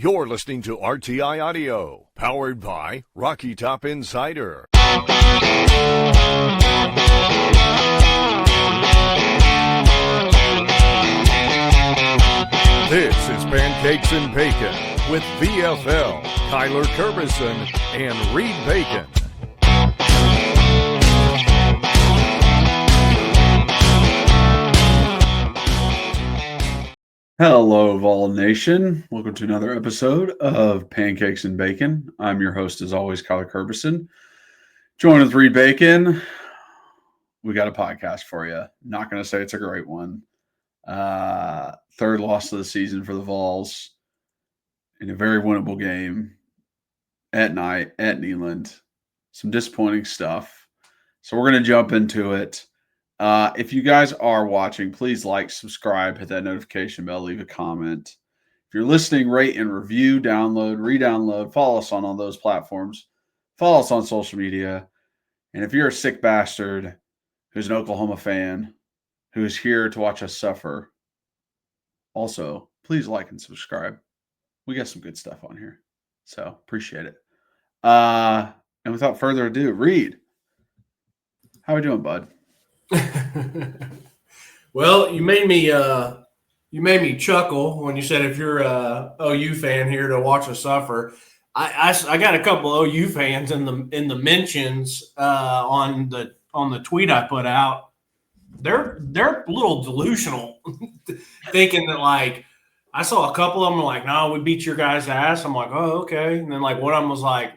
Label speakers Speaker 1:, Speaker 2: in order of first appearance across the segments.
Speaker 1: You're listening to RTI Audio, powered by Rocky Top Insider. This is Pancakes and Bacon with VFL, Kyler Kerbyson, and Reed Bacon.
Speaker 2: Hello, Vol Nation. Welcome to another episode of Pancakes and Bacon. I'm your host, as always, Kyler Kerbyson. Joined with Reed Bacon. We got a podcast for you. Not going to say it's a great one. Third loss of the season for the Vols in a very winnable game at night at Neyland. Some disappointing stuff. So we're going to jump into it. If you guys are watching, please like, subscribe, hit that notification bell, leave a comment. If you're listening, rate and review, download, re-download, follow us on all those platforms. Follow us on social media. And if you're a sick bastard who's an Oklahoma fan who is here to watch us suffer, also, please like and subscribe. We got some good stuff on here. So, appreciate it. And without further ado, Reed, how are we doing, bud?
Speaker 3: Well, you made me chuckle when you said if you're a OU fan here to watch us suffer. I got a couple OU fans in the mentions on the tweet I put out. They're a little delusional, thinking that like I saw a couple of them like, no, we beat your guys' ass. I'm like, oh, okay. And then like one of them was like,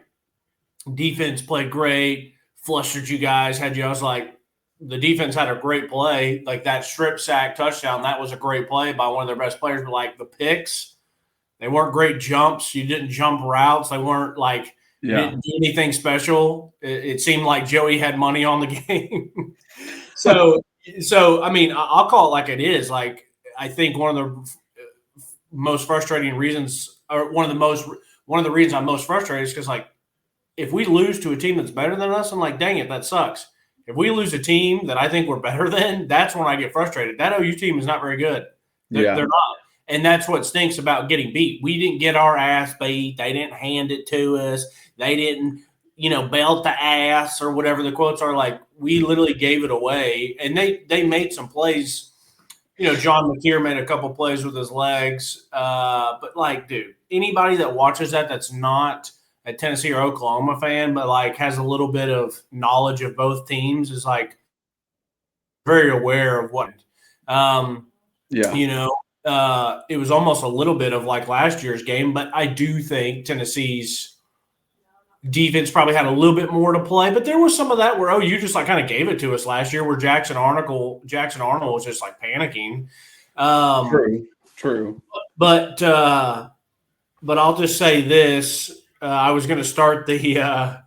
Speaker 3: defense played great, flustered you guys, had you. I was like, the defense had a great play, like that strip sack touchdown. That was a great play by one of their best players. But like the picks, they weren't great jumps. You didn't jump routes. They weren't like you didn't do anything special. It seemed like Joey had money on the game. So I mean, I'll call it like it is. Like I think one of the most frustrating reasons, or one of the reasons I'm most frustrated is because like if we lose to a team that's better than us, I'm like, dang it, that sucks. If we lose a team that I think we're better than, that's when I get frustrated. That OU team is not very good. They're not. And that's what stinks about getting beat. We didn't get our ass beat. They didn't hand it to us. They didn't, belt the ass or whatever the quotes are. Like, we literally gave it away. And they made some plays. John McKeer made a couple plays with his legs. But, like, dude, anybody that watches that's not – a Tennessee or Oklahoma fan, but like has a little bit of knowledge of both teams is like very aware of what, it was almost a little bit of like last year's game, but I do think Tennessee's defense probably had a little bit more to play, but there was some of that where, you just like kind of gave it to us last year where Jackson Arnold was just like panicking.
Speaker 2: True.
Speaker 3: But I'll just say this. I was going to start the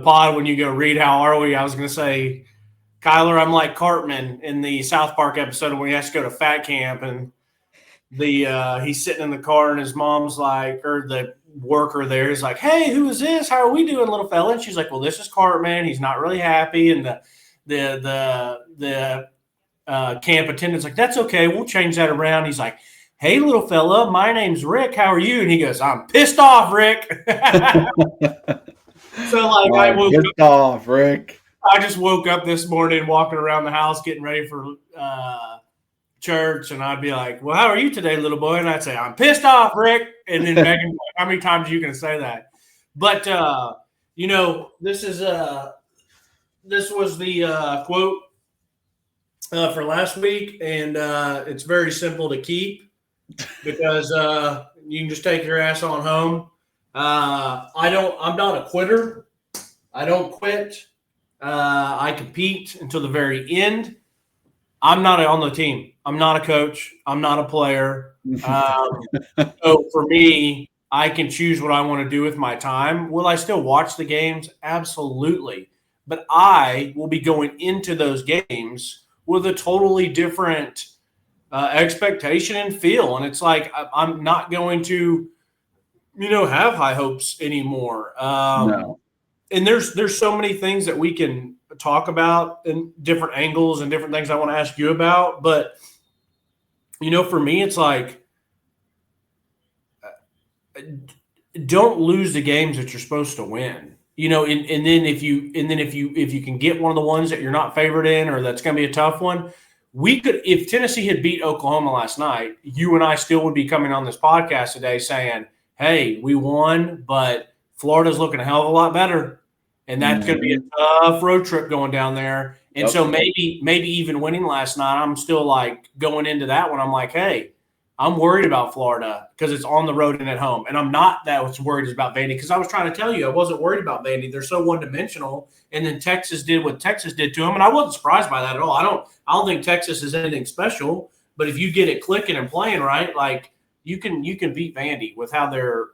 Speaker 3: pod when you go, Reed, how are we? I was going to say, Kyler, I'm like Cartman in the South Park episode when he has to go to fat camp and he's sitting in the car and his mom's like, or the worker there is like, hey, who is this? How are we doing, little fella? And she's like, well, this is Cartman. He's not really happy. And the camp attendant's like, that's okay. We'll change that around. He's like, hey, little fella, my name's Rick. How are you? And he goes, I'm pissed off, Rick. So, like,
Speaker 2: pissed off, Rick.
Speaker 3: I just woke up this morning walking around the house getting ready for church, and I'd be like, well, how are you today, little boy? And I'd say, I'm pissed off, Rick. And then Megan, like, how many times are you going to say that? But, this was the quote for last week, and it's very simple to keep. Because you can just take your ass on home. I'm not a quitter. I don't quit. I compete until the very end. I'm not on the team. I'm not a coach. I'm not a player. So for me, I can choose what I want to do with my time. Will I still watch the games? Absolutely. But I will be going into those games with a totally different expectation and feel. And it's like, I'm not going to, have high hopes anymore.
Speaker 2: No.
Speaker 3: And there's so many things that we can talk about in different angles and different things I want to ask you about. But, for me, it's like, don't lose the games that you're supposed to win. And then if you can get one of the ones that you're not favored in or that's going to be a tough one, we could, if Tennessee had beat Oklahoma last night, you and I still would be coming on this podcast today saying, hey, we won, but Florida's looking a hell of a lot better. And that's going to be a tough road trip going down there. And so maybe even winning last night, I'm still like going into that one. I'm like, hey, I'm worried about Florida because it's on the road and at home. And I'm not that worried about Vandy because I was trying to tell you I wasn't worried about Vandy. They're so one-dimensional. And then Texas did what Texas did to them. And I wasn't surprised by that at all. I don't think Texas is anything special. But if you get it clicking and playing right, like you can beat Vandy with how they're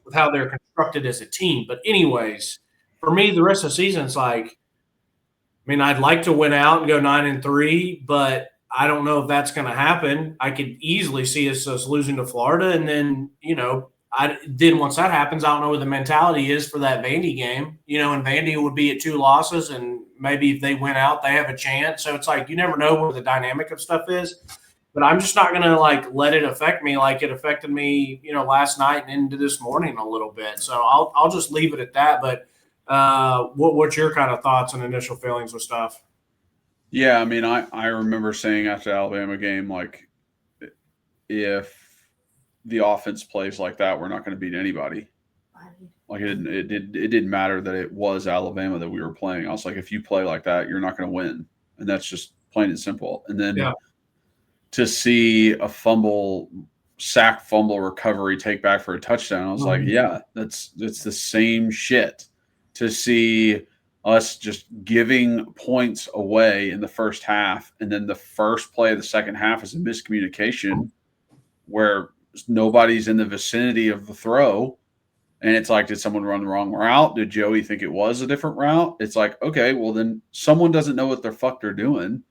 Speaker 3: constructed as a team. But anyways, for me, the rest of the season's like, I mean, I'd like to win out and go 9-3, but I don't know if that's going to happen. I could easily see us losing to Florida, and then once that happens, I don't know what the mentality is for that Vandy game. And Vandy would be at 2 losses, and maybe if they win out, they have a chance. So it's like you never know where the dynamic of stuff is. But I'm just not going to let it affect me like it affected me, last night and into this morning a little bit. So I'll just leave it at that. But what's your kind of thoughts and initial feelings with stuff?
Speaker 2: Yeah, I mean, I remember saying after the Alabama game, like, if the offense plays like that, we're not going to beat anybody. Like, it didn't matter that it was Alabama that we were playing. I was like, if you play like that, you're not going to win. And that's just plain and simple. And then to see a sack fumble recovery take back for a touchdown, I was like, yeah, it's the same shit. To see us just giving points away in the first half, and then the first play of the second half is a miscommunication where nobody's in the vicinity of the throw. And it's like, did someone run the wrong route? Did Joey think it was a different route? It's like, okay, well then someone doesn't know what the fuck they're doing.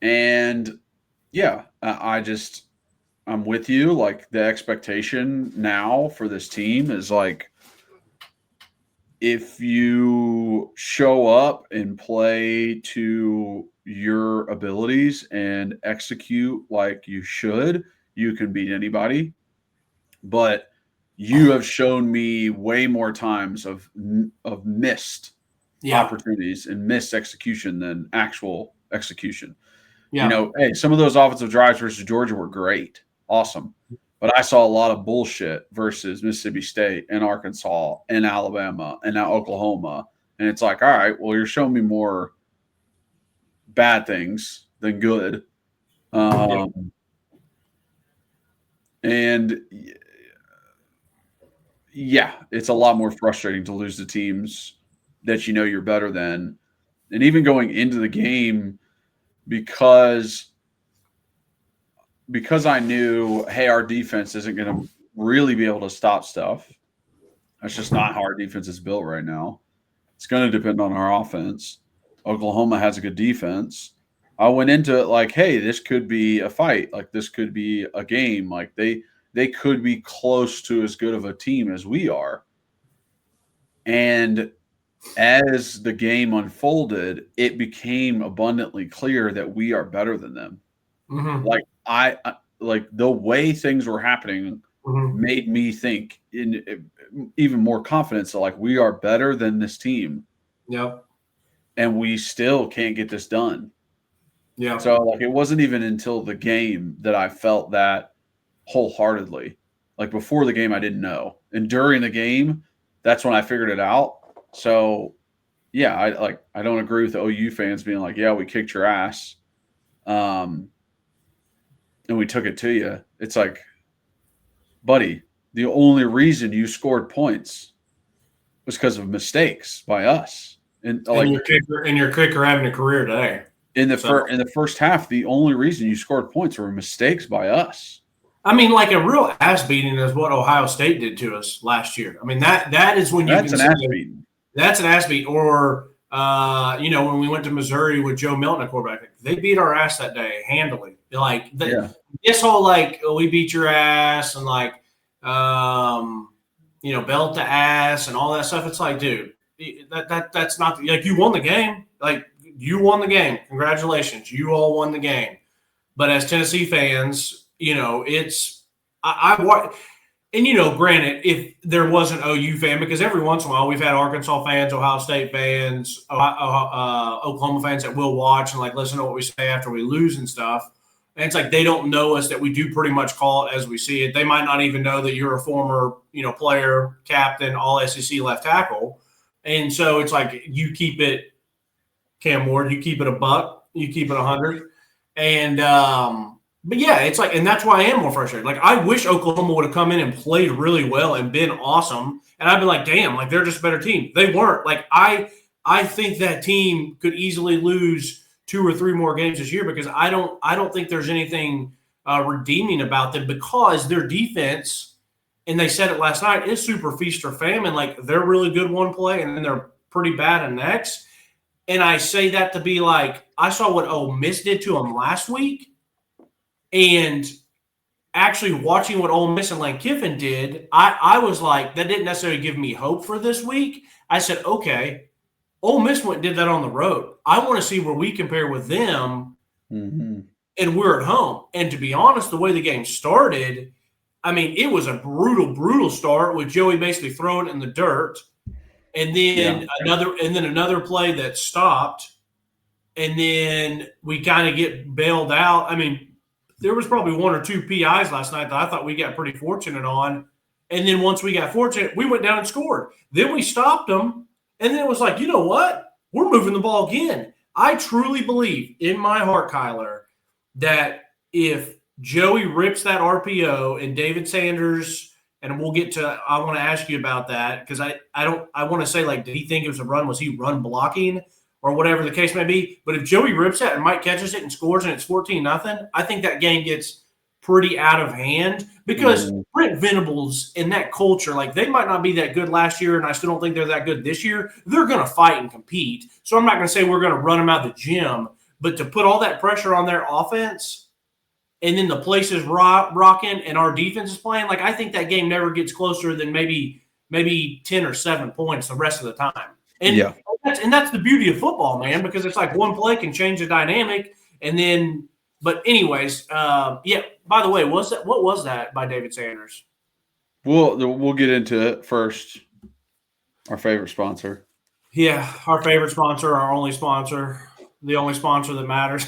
Speaker 2: And yeah, I'm with you. Like, the expectation now for this team is like, if you show up and play to your abilities and execute like you should, you can beat anybody. But you have shown me way more times of missed opportunities and missed execution than actual execution. Hey, some of those offensive drives versus Georgia were great. Awesome. But I saw a lot of bullshit versus Mississippi State and Arkansas and Alabama and now Oklahoma. And it's like, all right, well, you're showing me more bad things than good. And yeah, it's a lot more frustrating to lose to teams that you're better than. And even going into the game, because I knew, hey, our defense isn't going to really be able to stop stuff. That's just not how our defense is built right now. It's going to depend on our offense. Oklahoma has a good defense. I went into it like, hey, this could be a fight. Like, this could be a game. Like, they could be close to as good of a team as we are. And as the game unfolded, it became abundantly clear that we are better than them. Like, like the way things were happening made me think in even more confidence that like we are better than this team.
Speaker 3: Yep.
Speaker 2: And we still can't get this done.
Speaker 3: Yeah.
Speaker 2: So like, it wasn't even until the game that I felt that wholeheartedly. Like, before the game, I didn't know. And during the game, that's when I figured it out. So yeah, I don't agree with the OU fans being like, yeah, we kicked your ass. And we took it to you. It's like, buddy, the only reason you scored points was because of mistakes by us. And
Speaker 3: your kicker having a career day.
Speaker 2: In the first half, the only reason you scored points were mistakes by us.
Speaker 3: I mean, like a real ass beating is what Ohio State did to us last year. I mean, that is when
Speaker 2: that's an ass beating.
Speaker 3: That's an ass beat. Or when we went to Missouri with Joe Milton at quarterback, they beat our ass that day handily. Like this whole like, we beat your ass and like belt to ass and all that stuff. It's like, dude, that's not like, you won the game. Like, you won the game. Congratulations, you all won the game. But as Tennessee fans, it's I watch. And, granted, if there was an OU fan, because every once in a while we've had Arkansas fans, Ohio State fans, Oklahoma fans that will watch and, listen to what we say after we lose and stuff. And it's like they don't know us, that we do pretty much call it as we see it. They might not even know that you're a former, player, captain, all SEC left tackle. And so it's like you keep it, Cam Ward, you keep it a buck, you keep it 100. And but yeah, it's like, and that's why I am more frustrated. I wish Oklahoma would have come in and played really well and been awesome. And I've been like, damn, they're just a better team. They weren't. I think that team could easily lose 2 or 3 more games this year, because I don't think there's anything redeeming about them, because their defense, and they said it last night, is super feast or famine. They're really good one play and then they're pretty bad the next. And I say that to be I saw what Ole Miss did to them last week. And actually watching what Ole Miss and Lane Kiffin did, I was like, that didn't necessarily give me hope for this week. I said, okay, Ole Miss went and did that on the road. I want to see where we compare with them, and we're at home. And to be honest, the way the game started, it was a brutal start with Joey basically throwing it in the dirt, and then another play that stopped, and then we kind of get bailed out. There was probably 1 or 2 PIs last night that I thought we got pretty fortunate on. And then once we got fortunate, we went down and scored. Then we stopped them. And then it was like, you know what? We're moving the ball again. I truly believe in my heart, Kyler, that if Joey rips that RPO and David Sanders, and I want to ask you about that, because I want to say, did he think it was a run? Was he run blocking? Or whatever the case may be. But if Joey rips that and Mike catches it and scores and it's 14-0, I think that game gets pretty out of hand, because Brent Venables and that culture, they might not be that good last year, and I still don't think they're that good this year. They're going to fight and compete. So I'm not going to say we're going to run them out of the gym, but to put all that pressure on their offense and then the place is rocking and our defense is playing, I think that game never gets closer than maybe 10 or 7 points the rest of the time. And that's the beauty of football, man, because it's one play can change the dynamic. And then, but anyways, by the way, what was that by David Sanders?
Speaker 2: We'll get into it first. Our favorite sponsor.
Speaker 3: Yeah, our favorite sponsor, our only sponsor, the only sponsor that matters.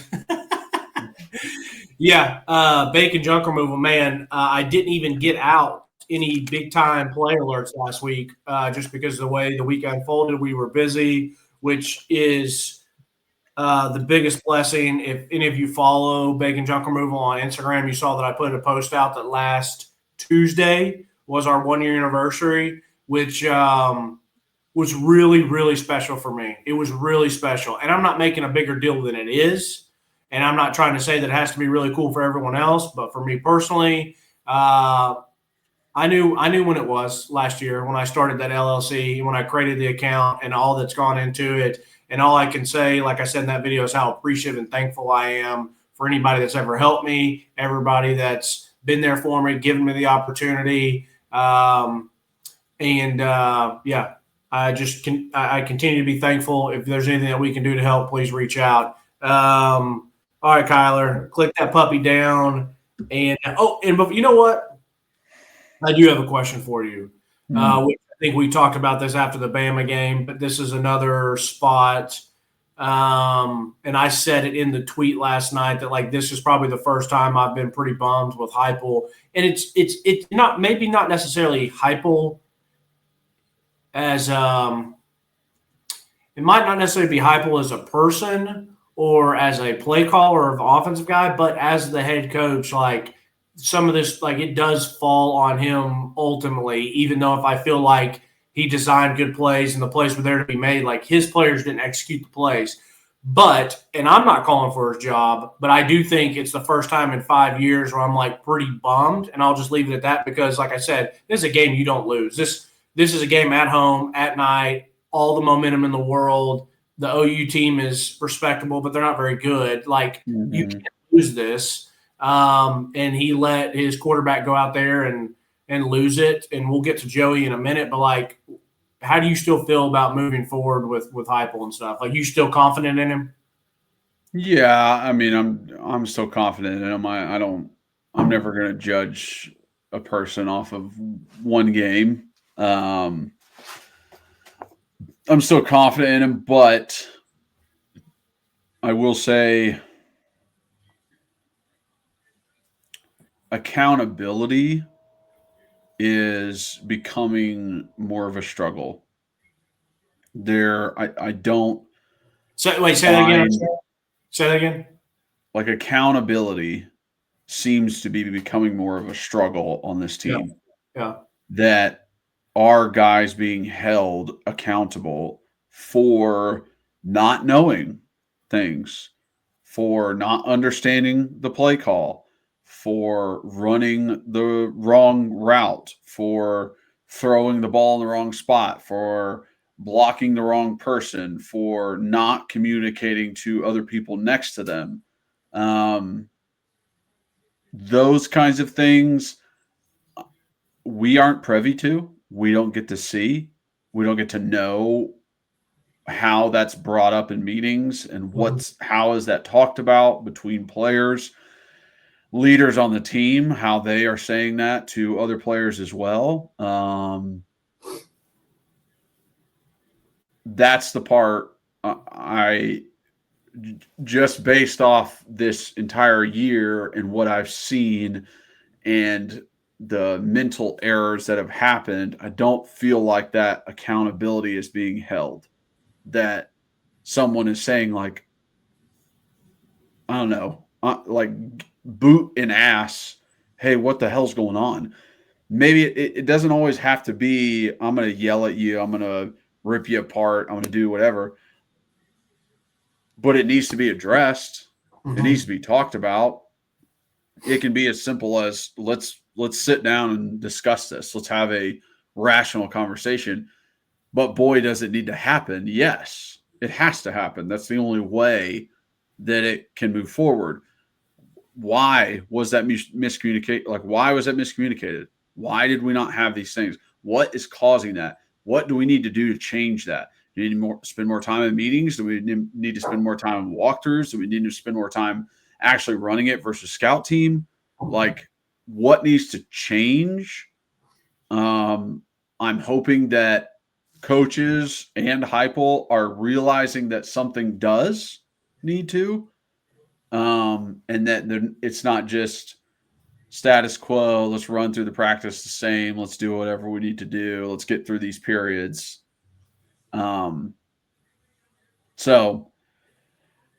Speaker 3: Bacon junk removal, man. I didn't even get out any big-time play alerts last week, just because of the way the week unfolded. We were busy, which is the biggest blessing. If any of you follow Bacon Junk Removal on Instagram, you saw that I put a post out that last Tuesday was our 1-year anniversary, which was really, really special for me. It was really special. And I'm not making a bigger deal than it is, and I'm not trying to say that it has to be really cool for everyone else, but for me personally, I knew when it was last year when I started that LLC, when I created the account and all that's gone into it. And all I can say, like I said in that video, is how appreciative and thankful I am for anybody that's ever helped me, everybody that's been there for me, given me the opportunity. I continue to be thankful. If there's anything that we can do to help, please reach out. All right, Kyler, click that puppy down. And you know what? I do have a question for you. I think we talked about this after the Bama game, but this is another spot. And I said it in the tweet last night that this is probably the first time I've been pretty bummed with Heupel. And it's not, maybe not necessarily Heupel as it might not necessarily be Heupel as a person or as a play caller or offensive guy, but as the head coach, some of this, it does fall on him ultimately, even though if I feel like he designed good plays and the plays were there to be made, his players didn't execute the plays. But, and I'm not calling for his job, but I do think it's the first time in 5 years where I'm pretty bummed, and I'll just leave it at that because, like I said, this is a game you don't lose. This is a game at home, at night, all the momentum in the world. The OU team is respectable, but they're not very good. You can't lose this. And he let his quarterback go out there and lose it. And we'll get to Joey in a minute, but how do you still feel about moving forward with Heupel and stuff? You still confident in him?
Speaker 2: Yeah, I'm still confident in him. I'm never going to judge a person off of one game. I'm still confident in him, but I will say accountability is becoming more of a struggle. I don't.
Speaker 3: So wait, say that again. Say that again.
Speaker 2: Like accountability seems to be becoming more of a struggle on this team.
Speaker 3: Yeah.
Speaker 2: That are guys being held accountable for not knowing things, for not understanding the play call, for running the wrong route, for throwing the ball in the wrong spot, for blocking the wrong person, for not communicating to other people next to them. Those kinds of things we aren't privy to. We don't get to see. We don't get to know how that's brought up in meetings and how is that talked about between players, leaders on the team, how they are saying that to other players as well. That's the part I just based off this entire year and what I've seen and the mental errors that have happened, I don't feel like that accountability is being held. That someone is saying, like, I don't know, like boot and ass, hey, what the hell's going on? Maybe it doesn't always have to be, I'm going to yell at you, I'm going to rip you apart, I'm going to do whatever. But it needs to be addressed. It needs to be talked about. It can be as simple as let's sit down and discuss this. Let's have a rational conversation. But boy, does it need to happen. Yes, it has to happen. That's the only way that it can move forward. Why was that miscommunicated? Like, why was that miscommunicated? Why did we not have these things? What is causing that? What do we need to do to change that? Do we need to spend more time in meetings? Do we need to spend more time in walkthroughs? Do we need to spend more time actually running it versus scout team? Like, what needs to change? I'm hoping that coaches and Heupel are realizing that something does need to, and that it's not just status quo. Let's run through the practice the same. Let's do whatever we need to do. Let's get through these periods. So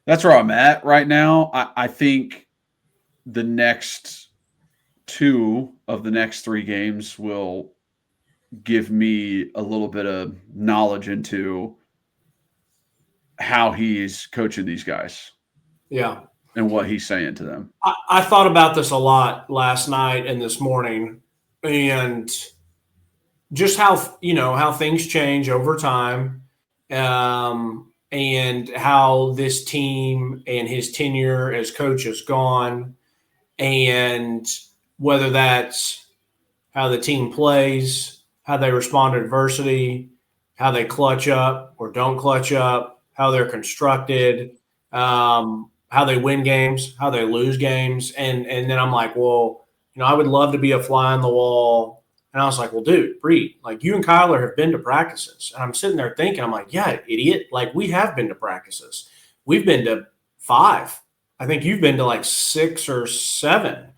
Speaker 2: that's where I'm at right now. I think the next 2 of the next 3 games will give me a little bit of knowledge into how he's coaching these guys.
Speaker 3: Yeah.
Speaker 2: And what he's saying to them.
Speaker 3: I thought about this a lot last night and this morning, and just how things change over time, and how this team and his tenure as coach has gone, and whether that's how the team plays, how they respond to adversity, how they clutch up or don't clutch up, how they're constructed, how they win games, how they lose games. And then I'm like, well, I would love to be a fly on the wall. And I was like, well, dude, Reed, like, you and Kyler have been to practices. And I'm sitting there thinking, I'm like, yeah, idiot. Like, we have been to practices. We've been to 5. I think you've been to like 6 or 7.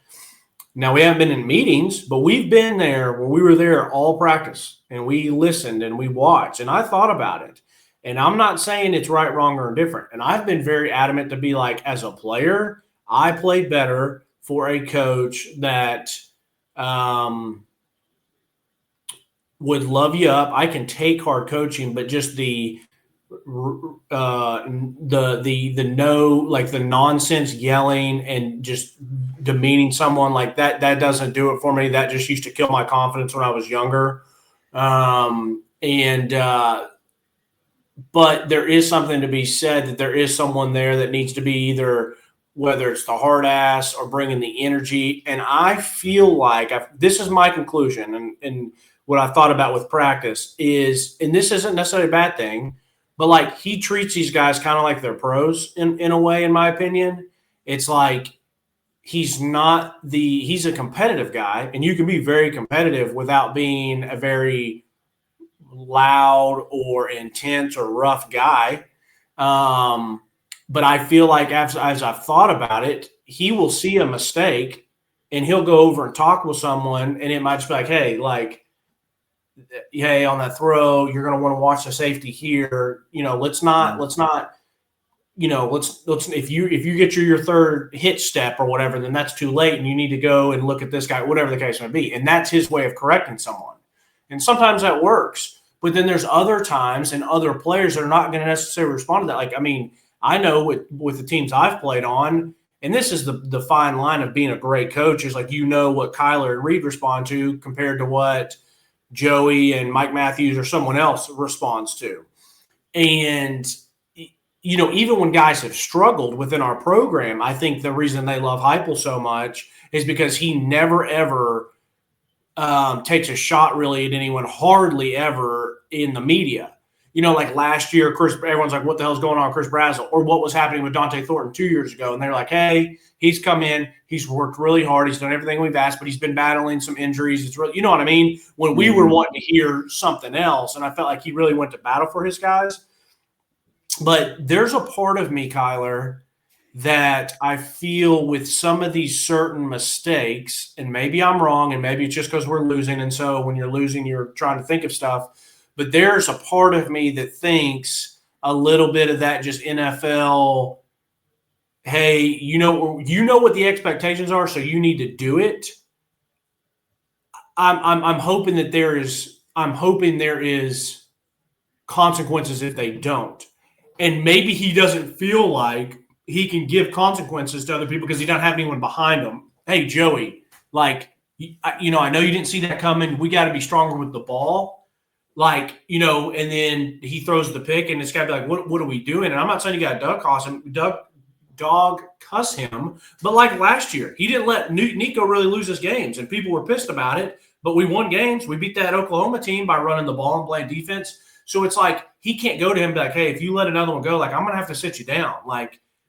Speaker 3: Now, we haven't been in meetings, but we've been there where we were there all practice, and we listened and we watched, and I thought about it. And I'm not saying it's right, wrong, or indifferent. And I've been very adamant to be like, as a player, I played better for a coach that would love you up. I can take hard coaching, but just the nonsense yelling and just demeaning someone like that doesn't do it for me. That just used to kill my confidence when I was younger. But there is something to be said that there is someone there that needs to be either, whether it's the hard ass or bringing the energy. And I feel like this is my conclusion, and what I thought about with practice is, and this isn't necessarily a bad thing, but like, he treats these guys kind of like they're pros in a way, in my opinion. It's like, he's a competitive guy, and you can be very competitive without being a very loud or intense or rough guy. But I feel like as I've thought about it, he will see a mistake and he'll go over and talk with someone, and it might just be like, hey, on that throw, you're going to want to watch the safety here. Let's not, if you get your third hit step or whatever, then that's too late, and you need to go and look at this guy, whatever the case may be. And that's his way of correcting someone. And sometimes that works, but then there's other times and other players that are not going to necessarily respond to that. I know with the teams I've played on, and this is the fine line of being a great coach, is what Kyler and Reed respond to compared to what Joey and Mike Matthews or someone else responds to. And, even when guys have struggled within our program, I think the reason they love Heupel so much is because he never, ever takes a shot really at anyone, hardly ever in the media. Like last year, everyone's like, what the hell's going on with Chris Brazzell? Or what was happening with Dante Thornton 2 years ago. And they're like, hey, he's come in, he's worked really hard, he's done everything we've asked, but he's been battling some injuries. It's really, you know what I mean? When we were wanting to hear something else, and I felt like he really went to battle for his guys. But there's a part of me, Kyler, that I feel with some of these certain mistakes, and maybe I'm wrong, and maybe it's just because we're losing, and so when you're losing, you're trying to think of stuff. But there's a part of me that thinks a little bit of that just NFL, hey, you know what the expectations are, so you need to do it. I'm hoping that there is consequences if they don't. And maybe he doesn't feel like he can give consequences to other people because he doesn't have anyone behind him. Hey, Joey, I know you didn't see that coming. We got to be stronger with the ball. And then he throws the pick, and it's got to be like, what are we doing? And I'm not saying you got to dog cuss him, but like last year, he didn't let Nico really lose his games, and people were pissed about it, but we won games. We beat that Oklahoma team by running the ball and playing defense. So it's like he can't go to him and be like, hey, if you let another one go, I'm going to have to sit you down.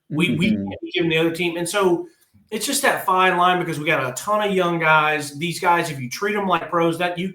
Speaker 3: We can't be giving the other team. And so it's just that fine line because we got a ton of young guys. These guys, if you treat them like pros, there's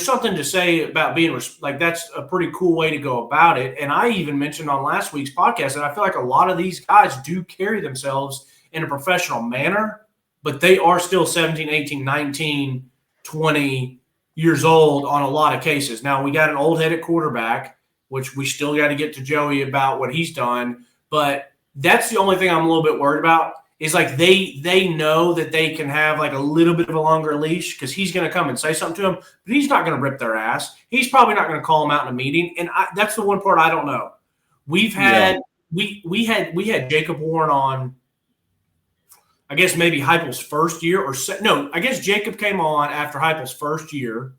Speaker 3: something to say about being that's a pretty cool way to go about it. And I even mentioned on last week's podcast that I feel like a lot of these guys do carry themselves in a professional manner, but they are still 17, 18, 19, 20 years old on a lot of cases. Now, we got an old-headed quarterback, which we still got to get to Joey about what he's done, but that's the only thing I'm a little bit worried about is they know that they can have a little bit of a longer leash because he's going to come and say something to them, but he's not going to rip their ass. He's probably not going to call them out in a meeting, and that's the one part I don't know. We had Jacob Warren on, I guess maybe Heupel's first year I guess Jacob came on after Heupel's first year,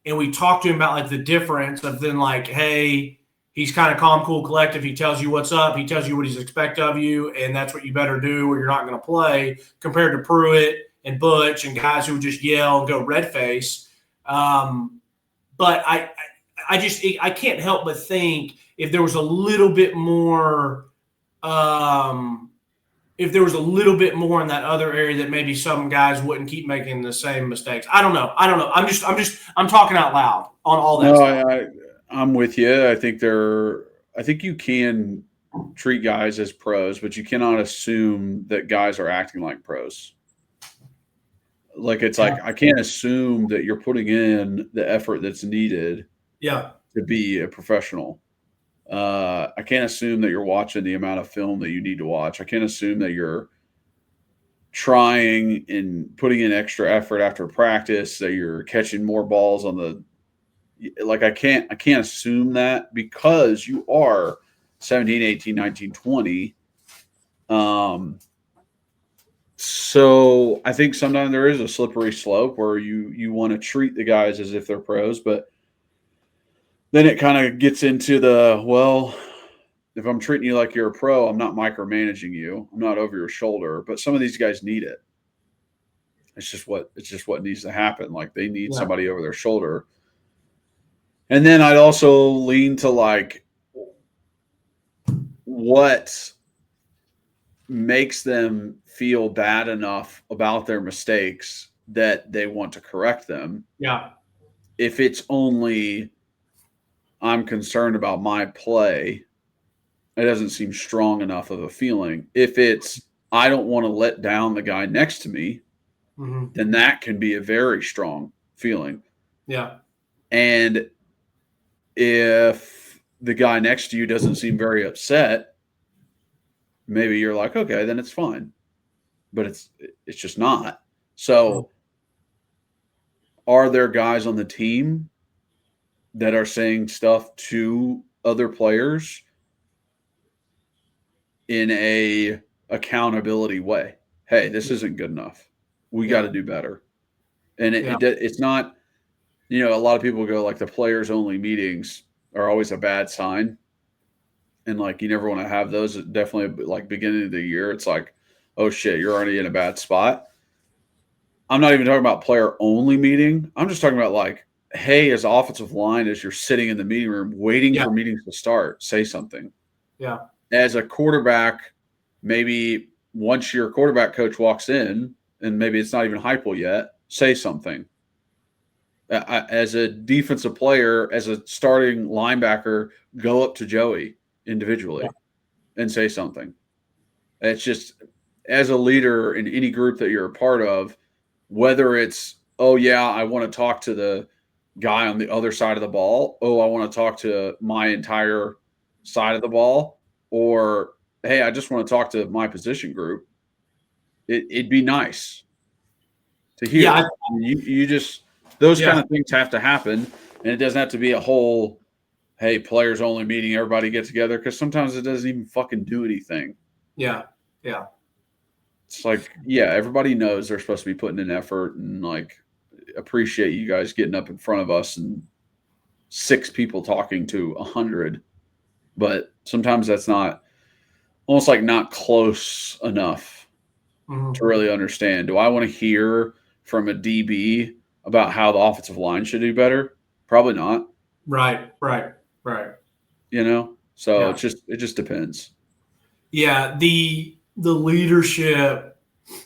Speaker 3: and we talked to him about the difference of then hey, he's kind of calm, cool, collective. He tells you what's up. He tells you what he's expect of you, and that's what you better do or you're not going to play, compared to Pruitt and Butch and guys who would just yell and go red face. But I can't help but think if there was a little bit more in that other area that maybe some guys wouldn't keep making the same mistakes. I don't know. I'm talking out loud on all that stuff.
Speaker 2: I'm with you. I think you can treat guys as pros, but you cannot assume that guys are acting like pros. I can't assume that you're putting in the effort that's needed to be a professional. I can't assume that you're watching the amount of film that you need to watch. I can't assume that you're trying and putting in extra effort after practice, that you're catching more balls on the I can't assume that because you are 17, 18, 19, 20. So I think sometimes there is a slippery slope where you want to treat the guys as if they're pros, but then it kind of gets into if I'm treating you like you're a pro, I'm not micromanaging you. I'm not over your shoulder, but some of these guys need it. It's just what needs to happen. They need somebody over their shoulder. And then I'd also lean to what makes them feel bad enough about their mistakes that they want to correct them.
Speaker 3: Yeah.
Speaker 2: If it's only I'm concerned about my play, it doesn't seem strong enough of a feeling. If it's I don't want to let down the guy next to me, then that can be a very strong feeling.
Speaker 3: Yeah.
Speaker 2: And if the guy next to you doesn't seem very upset, maybe you're like, okay, then it's fine. But it's just not. So are there guys on the team that are saying stuff to other players in a accountability way? Hey, this isn't good enough. We got to do better. And it's not, a lot of people go like the players only meetings are always a bad sign. And like, you never want to have those. Definitely like beginning of the year. It's like, oh shit, you're already in a bad spot. I'm not even talking about player only meeting. I'm just talking about like, hey, as offensive line, as you're sitting in the meeting room waiting for meetings to start, say something.
Speaker 3: Yeah.
Speaker 2: As a quarterback, maybe once your quarterback coach walks in, and maybe it's not even Heupel yet, say something. As a defensive player, as a starting linebacker, go up to Joey individually and say something. It's just, as a leader in any group that you're a part of, whether it's, oh, yeah, I want to talk to the guy on the other side of the ball. Oh, I want to talk to my entire side of the ball. Or, hey, I just want to talk to my position group. It'd be nice to hear.
Speaker 3: Yeah,
Speaker 2: You just, those kind of things have to happen. And it doesn't have to be a whole, hey, players only meeting, everybody get together. Because sometimes it doesn't even fucking do anything.
Speaker 3: Yeah. Yeah.
Speaker 2: It's like, yeah, everybody knows they're supposed to be putting in effort and like appreciate you guys getting up in front of us and 6 people talking to 100. But sometimes that's not almost like not close enough to really understand. Do I want to hear from a DB about how the offensive line should do better? Probably not.
Speaker 3: Right.
Speaker 2: So it just depends.
Speaker 3: Yeah. The leadership,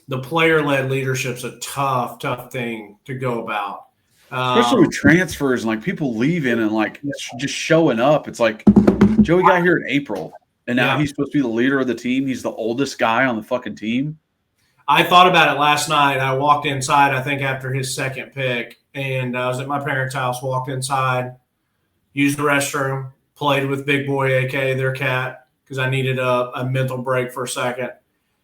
Speaker 3: the player-led leadership's a tough thing to go about.
Speaker 2: Especially with transfers and like people leaving and like just showing up. It's like Joey got here in April and now he's supposed to be the leader of the team. He's the oldest guy on the fucking team.
Speaker 3: I thought about it last night. I walked inside, I think, after his second pick, and I was at my parents' house, walked inside, used the restroom, played with Big Boy, a.k.a. their cat, because I needed a mental break for a second.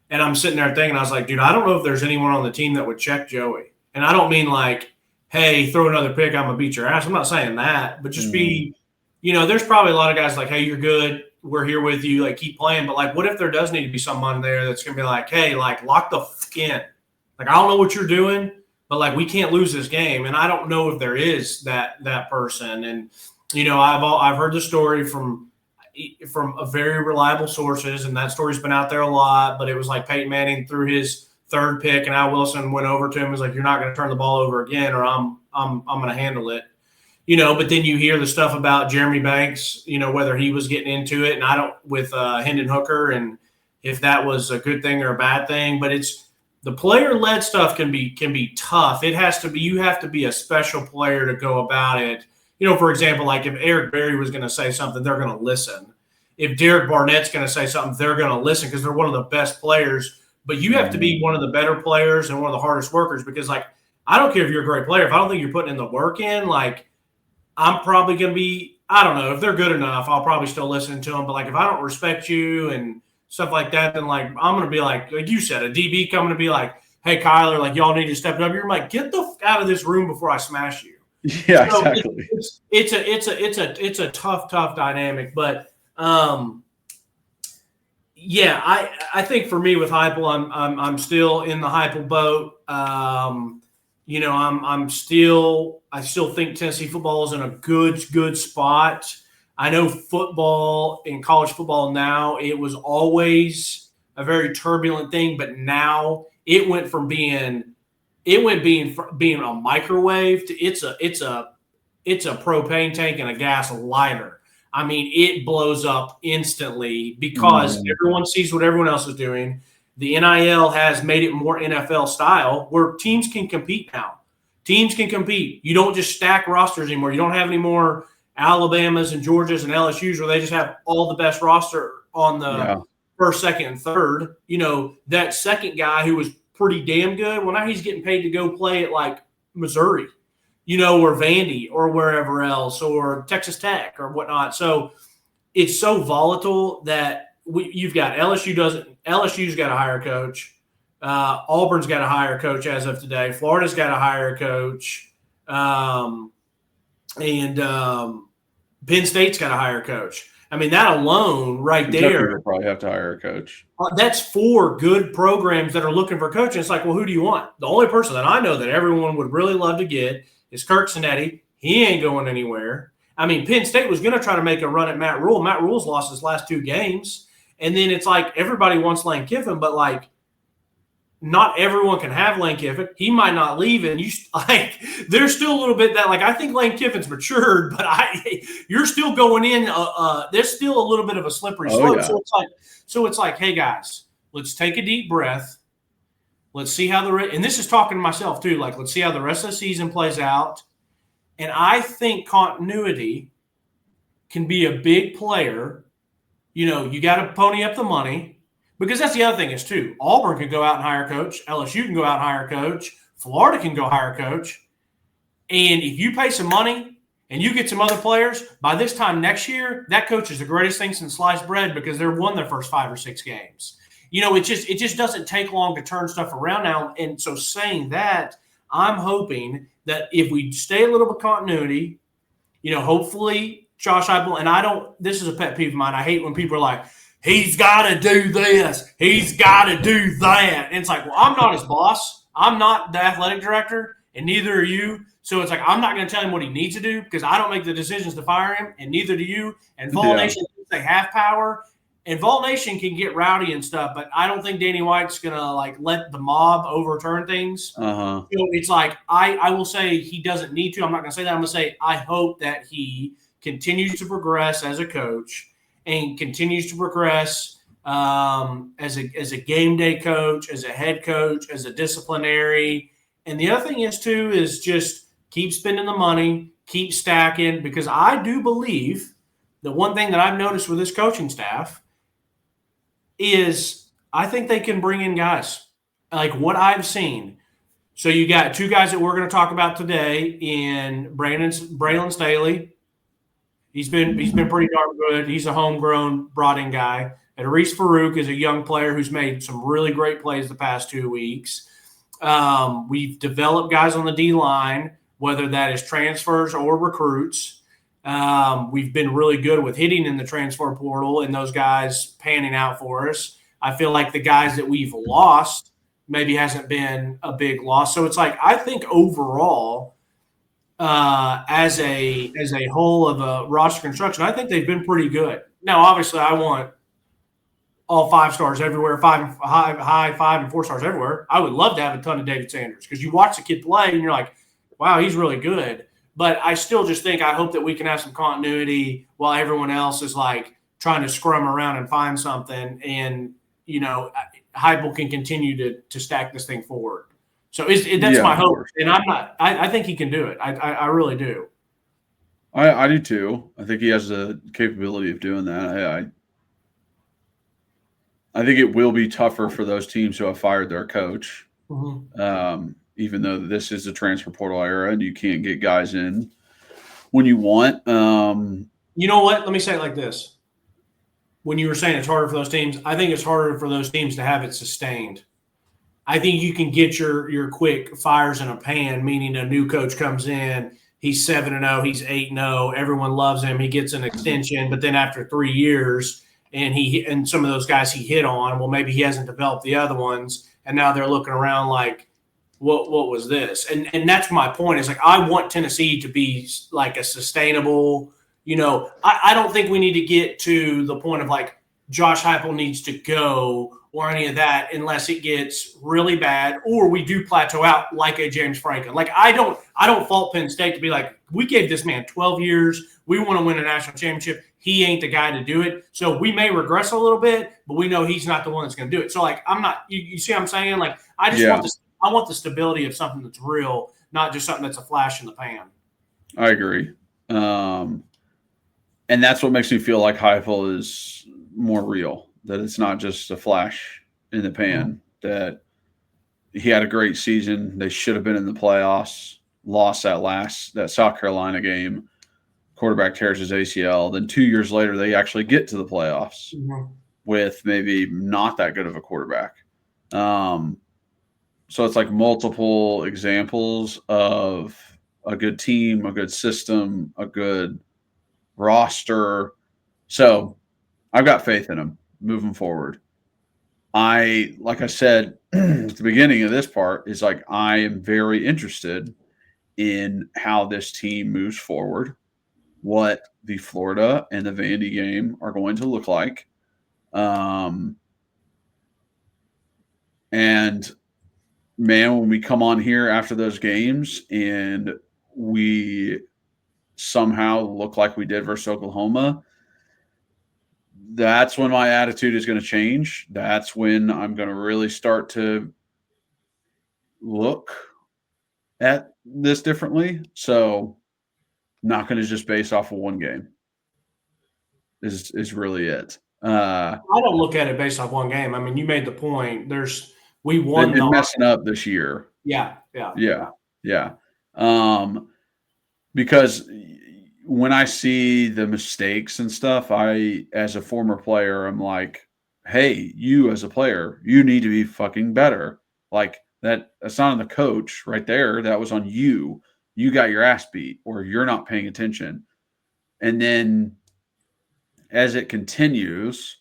Speaker 3: And I'm sitting there thinking, I was like, dude, I don't know if there's anyone on the team that would check Joey. And I don't mean like, hey, throw another pick, I'm going to beat your ass. I'm not saying that. But just be, there's probably a lot of guys like, hey, you're good. We're here with you. Like, keep playing. But, like, what if there does need to be someone there that's going to be like, hey, like, lock the fuck in. Like, I don't know what you're doing, but, like, we can't lose this game. And I don't know if there is that person. And, I've heard the story from a very reliable sources, and that story's been out there a lot, but it was like Peyton Manning threw his third pick and Al Wilson went over to him and was like, you're not going to turn the ball over again or I'm going to handle it. But then you hear the stuff about Jeremy Banks, whether he was getting into it and I don't with Hendon Hooker and if that was a good thing or a bad thing, but it's the player-led stuff can be tough. It has to be, you have to be a special player to go about it. For example, like if Eric Berry was going to say something, they're going to listen. If Derek Barnett's going to say something, they're going to listen because they're one of the best players. But you have to be one of the better players and one of the hardest workers because, like, I don't care if you're a great player. If I don't think you're putting in the work in, like, I'm probably going to be – I don't know. If they're good enough, I'll probably still listen to them. But, like, if I don't respect you and stuff like that, then, like, I'm going to be like you said, a DB coming to be like, hey, Kyler, like, y'all need to step it up. You're like, get the fuck out of this room before I smash you.
Speaker 2: Yeah, so exactly.
Speaker 3: It's a tough dynamic, but yeah, I think for me with Heupel, I'm still in the Heupel boat. I still think Tennessee football is in a good spot. I know football in college football now, it was always a very turbulent thing, but now it went from being a microwave to it's a propane tank and a gas lighter. I mean, it blows up instantly because everyone sees what everyone else is doing. The NIL has made it more NFL style where teams can compete now. Teams can compete. You don't just stack rosters anymore. You don't have any more Alabamas and Georgias and LSUs where they just have all the best roster on the first, second, and third. You know, that second guy who was pretty damn good, well, now he's getting paid to go play at like Missouri, you know, or Vandy or wherever else, or Texas Tech or whatnot. So it's so volatile that you've got LSU's got to hire a coach. Auburn's got to hire a coach as of today. Florida's got to hire a coach. And Penn State's got to hire a coach. I mean, that alone right there.
Speaker 2: Will probably have to hire a coach.
Speaker 3: That's 4 good programs that are looking for coaching. It's like, well, who do you want? The only person that I know that everyone would really love to get is Kirk Cinetti. He ain't going anywhere. I mean, Penn State was going to try to make a run at Matt Rule. Matt Rule's lost his last 2 games. And then it's like everybody wants Lane Kiffin, but like not everyone can have Lane Kiffin. He might not leave, and there's still a little bit that I think Lane Kiffin's matured, but you're still going in. There's still a little bit of a slippery slope. Yeah. So it's like, hey guys, let's take a deep breath. Let's see how and this is talking to myself too. Like, let's see how the rest of the season plays out. And I think continuity can be a big player. You know, you got to pony up the money, because that's the other thing is too. Auburn can go out and hire a coach. LSU can go out and hire a coach. Florida can go hire a coach. And if you pay some money and you get some other players, by this time next year, that coach is the greatest thing since sliced bread, because they've won their first 5 or 6 games. You know, it just doesn't take long to turn stuff around now. And so saying that, I'm hoping that if we stay a little bit continuity, you know, hopefully Josh Heupel, and this is a pet peeve of mine. I hate when people are like, he's got to do this, he's got to do that. And it's like, well, I'm not his boss. I'm not the athletic director, and neither are you. So it's like, I'm not going to tell him what he needs to do, because I don't make the decisions to fire him, and neither do you. And Vol Nation thinks they have power, and Vol Nation can get rowdy and stuff, but I don't think Danny White's going to let the mob overturn things. So it's like, I will say he doesn't need to. I'm not going to say that. I'm going to say I hope that he continues to progress as a coach and continues to progress as a game day coach, as a head coach, as a disciplinary. And the other thing is too is just keep spending the money, keep stacking, because I do believe the one thing that I've noticed with this coaching staff is I think they can bring in guys like what I've seen. So you got 2 guys that we're going to talk about today in Braylon Staley. He's been pretty darn good. He's a homegrown, brought-in guy. And Reese Farouk is a young player who's made some really great plays the past 2 weeks. We've developed guys on the D-line, whether that is transfers or recruits. We've been really good with hitting in the transfer portal and those guys panning out for us. I feel like the guys that we've lost maybe hasn't been a big loss. So it's like, I think overall, as a whole of a roster construction, I think they've been pretty good. Now, obviously, I want all 5 stars everywhere, high 5 and 4 stars everywhere. I would love to have a ton of David Sanders, because you watch the kid play and you're like, wow, he's really good. But I still just think I hope that we can have some continuity while everyone else is like trying to scrum around and find something, and you know, Heupel can continue to stack this thing forward. So that's my hope, and I think he can do it. I really do.
Speaker 2: I do too. I think he has the capability of doing that. I think it will be tougher for those teams who have fired their coach, even though this is a transfer portal era and you can't get guys in when you want.
Speaker 3: You know what? Let me say it like this. When you were saying it's harder for those teams, I think it's harder for those teams to have it sustained. I think you can get your quick fires in a pan, meaning a new coach comes in, he's 7-0, he's 8-0, everyone loves him, he gets an extension, but then after 3 years, and some of those guys he hit on, well, maybe he hasn't developed the other ones, and now they're looking around like, what was this? And that's my point. Is like, I want Tennessee to be like a sustainable, you know, I don't think we need to get to the point of like Josh Heupel needs to go, or any of that unless it gets really bad or we do plateau out like a James Franklin. Like I don't fault Penn State to be like, we gave this man 12 years. We want to win a national championship. He ain't the guy to do it. So we may regress a little bit, but we know he's not the one that's going to do it. So like, I'm not, you see what I'm saying? Like I just want this, I want the stability of something that's real, not just something that's a flash in the pan.
Speaker 2: I agree. And that's what makes me feel like Heupel is more real, that it's not just a flash in the pan, that he had a great season. They should have been in the playoffs, lost that South Carolina game. Quarterback tears his ACL. Then 2 years later, they actually get to the playoffs with maybe not that good of a quarterback. So it's like multiple examples of a good team, a good system, a good roster. So I've got faith in him moving forward. Like I said at the beginning of this part, is like I am very interested in how this team moves forward, what the Florida and the Vandy game are going to look like. And man, when we come on here after those games and we somehow look like we did versus Oklahoma, that's when my attitude is going to change. That's when I'm going to really start to look at this differently. So not going to just base off of one game is really it.
Speaker 3: I don't look at it based off one game. I mean, you made the point. We won.
Speaker 2: They've been messing up this year.
Speaker 3: Yeah.
Speaker 2: Because when I see the mistakes and stuff, as a former player, I'm like, hey, you as a player, you need to be fucking better. Like that's not on the coach right there. That was on you. You got your ass beat, or you're not paying attention. And then as it continues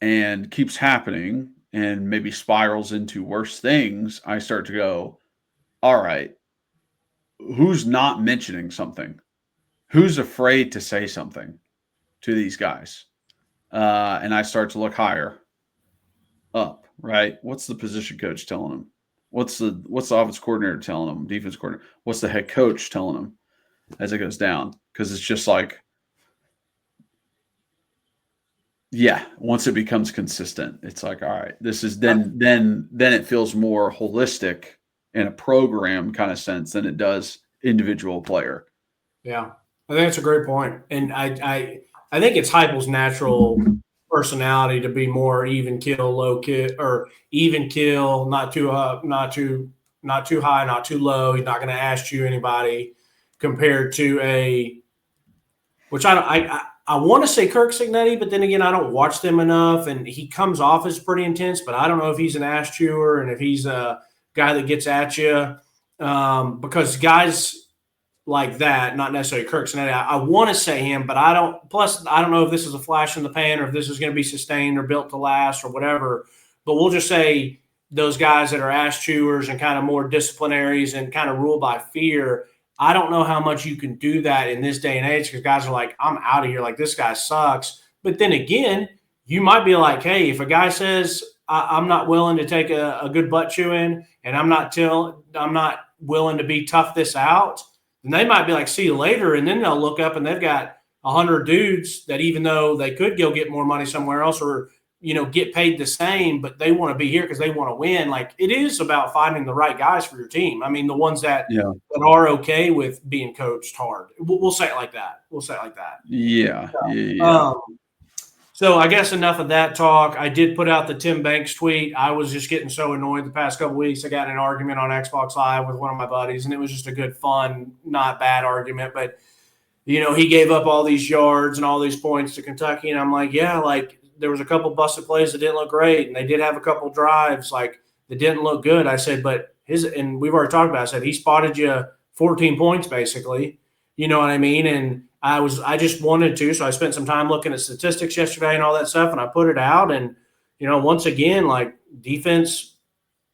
Speaker 2: and keeps happening and maybe spirals into worse things, I start to go, all right, who's not mentioning something? Who's afraid to say something to these guys? And I start to look higher up, right? What's the position coach telling them? What's the offense coordinator telling them? Defense coordinator? What's the head coach telling them as it goes down? Because it's just like, yeah, once it becomes consistent, it's like, all right, this is then it feels more holistic in a program kind of sense than it does individual player.
Speaker 3: Yeah, I think that's a great point. And I think it's Heupel's natural personality to be more even kill, low kill, or even kill, not too high, not too low. He's not going to ask you anybody, compared to which I want to say Kirk Cignetti, but then again, I don't watch them enough, and he comes off as pretty intense, but I don't know if he's an ass chewer and if he's a guy that gets at you, because guys like that, not necessarily Kirk Cignetti, I want to say him, but I don't. Plus, I don't know if this is a flash in the pan or if this is going to be sustained or built to last or whatever. But we'll just say those guys that are ass chewers and kind of more disciplinaries and kind of rule by fear. I don't know how much you can do that in this day and age, because guys are like, I'm out of here. Like, this guy sucks. But then again, you might be like, hey, if a guy says I'm not willing to take a good butt chewing and I'm not willing to be tough this out, then they might be like, see you later. And then they'll look up and they've got 100 dudes that, even though they could go get more money somewhere else or, get paid the same, but they want to be here because they want to win. Like, it is about finding the right guys for your team. I mean, the ones that are okay with being coached hard. We'll say it like that.
Speaker 2: Yeah.
Speaker 3: So I guess enough of that talk. I did put out the Tim Banks tweet. I was just getting so annoyed the past couple of weeks. I got in an argument on Xbox Live with one of my buddies, and it was just a good, fun, not bad argument. But, he gave up all these yards and all these points to Kentucky, and I'm like, yeah, like, there was a couple busted plays that didn't look great, and they did have a couple drives like that didn't look good. I said, but and we've already talked about it, I said he spotted you 14 points basically. You know what I mean? And I just wanted to, so I spent some time looking at statistics yesterday and all that stuff, and I put it out. And once again, like, defense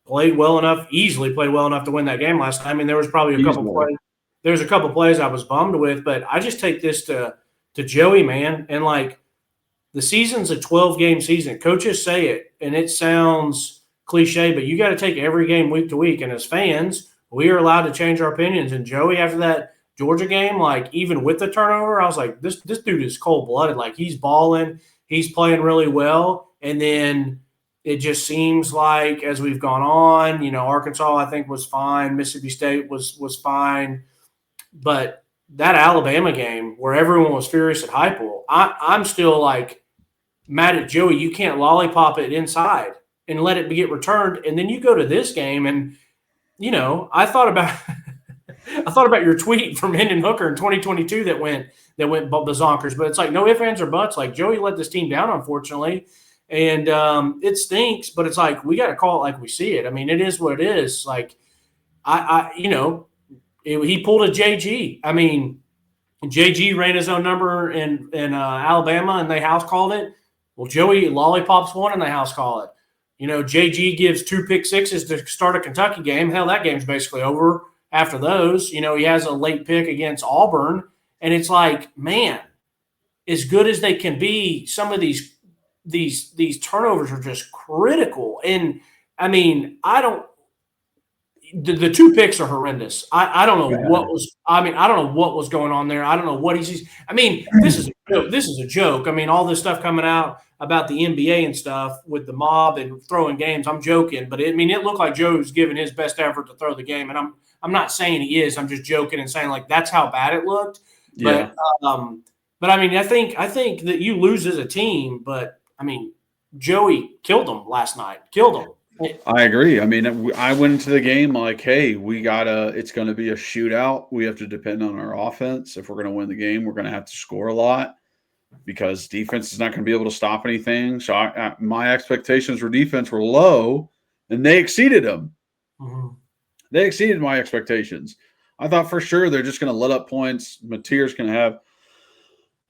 Speaker 3: easily played well enough to win that game last time. I mean, there was probably a couple plays. There's a couple plays I was bummed with, but I just take this to Joey, man, and like, the season's a 12-game season. Coaches say it, and it sounds cliche, but you got to take every game week to week. And as fans, we are allowed to change our opinions. And Joey, after that Georgia game, like even with the turnover, I was like, this dude is cold-blooded. Like he's balling. He's playing really well. And then it just seems like as we've gone on, Arkansas, I think, was fine. Mississippi State was fine. But that Alabama game where everyone was furious at Heupel, I'm still like mad at Joey. You can't lollipop it inside and let it get returned. And then you go to this game and, I thought about your tweet from Hendon Hooker in 2022 that went bazonkers. But it's like no ifs, ands, or buts. Like Joey let this team down, unfortunately. And it stinks, but it's like we got to call it like we see it. I mean, it is what it is. Like, he pulled a JG. I mean, JG ran his own number in Alabama, and they house called it. Well, Joey lollipops one, and they house call it. JG gives 2 pick sixes to start a Kentucky game. Hell, that game's basically over after those. He has a late pick against Auburn, and it's like, man, as good as they can be, some of these turnovers are just critical. And I mean, the 2 picks are horrendous. I don't know what was. I mean, I don't know what was going on there. I don't know what he's. I mean, this is a joke. This is a joke. I mean, all this stuff coming out about the NBA and stuff with the mob and throwing games. I'm joking, but it looked like Joe was giving his best effort to throw the game, and I'm not saying he is. I'm just joking and saying like that's how bad it looked.
Speaker 2: Yeah.
Speaker 3: But I mean, I think that you lose as a team, but I mean, Joey killed them last night. Killed them.
Speaker 2: I agree. I mean, I went into the game like, hey, it's going to be a shootout. We have to depend on our offense. If we're going to win the game, we're going to have to score a lot because defense is not going to be able to stop anything. So my expectations for defense were low, and they exceeded them.
Speaker 3: Mm-hmm.
Speaker 2: They exceeded my expectations. I thought for sure they're just going to let up points. Mateer's going to have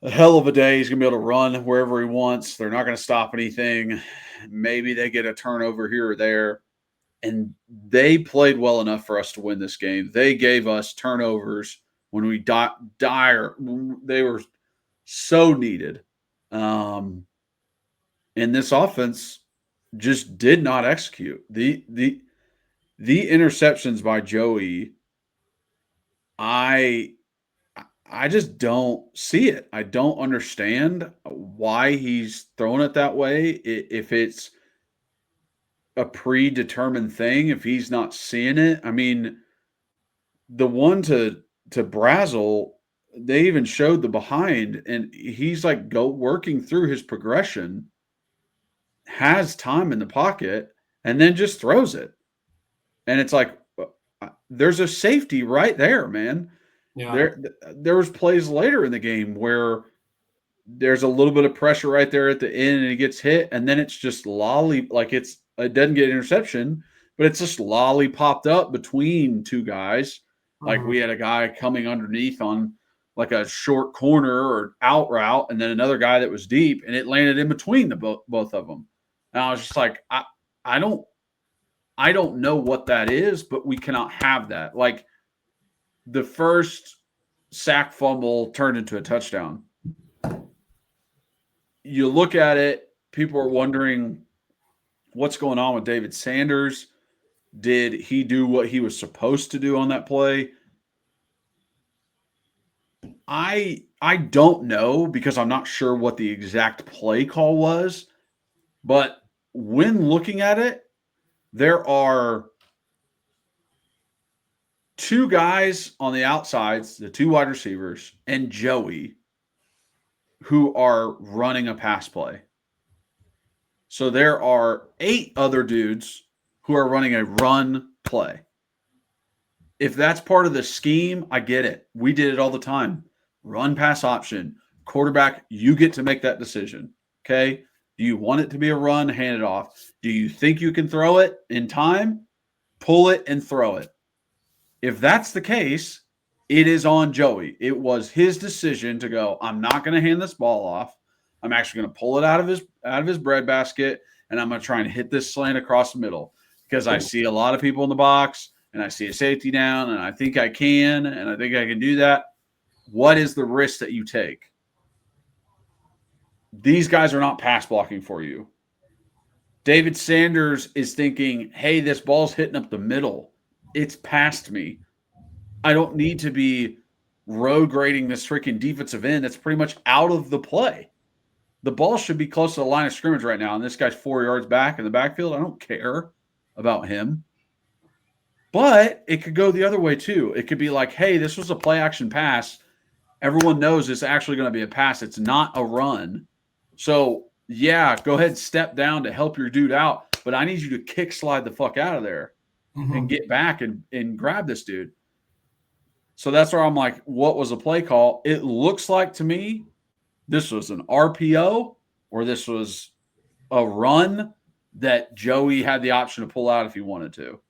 Speaker 2: a hell of a day. He's going to be able to run wherever he wants. They're not going to stop anything. Maybe they get a turnover here or there. And they played well enough for us to win this game. They gave us turnovers when we they were so needed. And this offense just did not execute. The interceptions by Joey, I just don't see it. I don't understand why he's throwing it that way. If it's a predetermined thing, if he's not seeing it. I mean, the one to Brazel, they even showed the behind, and he's like working through his progression, has time in the pocket, and then just throws it. And it's like, there's a safety right there, man.
Speaker 3: Yeah.
Speaker 2: There was plays later in the game where there's a little bit of pressure right there at the end and he gets hit, and then it's just it doesn't get interception, but it's just lollipopped up between 2 guys. Like we had a guy coming underneath on like a short corner or out route, and then another guy that was deep, and it landed in between both of them. And I was just like, I don't know what that is, but we cannot have that. Like, the first sack fumble turned into a touchdown. You look at it, people are wondering what's going on with David Sanders. Did he do what he was supposed to do on that play? I don't know because I'm not sure what the exact play call was. But when looking at it, there are 2 guys on the outsides, the 2 wide receivers, and Joey, who are running a pass play. So there are 8 other dudes who are running a run play. If that's part of the scheme, I get it. We did it all the time. Run pass option. Quarterback, you get to make that decision. Okay? Do you want it to be a run? Hand it off. Do you think you can throw it in time? Pull it and throw it. If that's the case, it is on Joey. It was his decision to go, I'm not going to hand this ball off. I'm actually going to pull it out of his breadbasket, and I'm going to try and hit this slant across the middle because I see a lot of people in the box, and I see a safety down, and I think I can do that. What is the risk that you take? these guys are not pass blocking for you. David Sanders is thinking, hey, this ball's hitting up the middle. It's past me. I don't need to be road grading this freaking defensive end that's pretty much out of the play. The ball should be close to the line of scrimmage right now, and this guy's 4 yards back in the backfield. I don't care about him. But it could go the other way too. It could be like, hey, this was a play action pass. Everyone knows it's actually going to be a pass. It's not a run. So, yeah, go ahead and step down to help your dude out. But I need you to kick slide the fuck out of there and get back and grab this dude. So that's where I'm like, what was a play call? It looks like to me this was an RPO or this was a run that Joey had the option to pull out if he wanted to.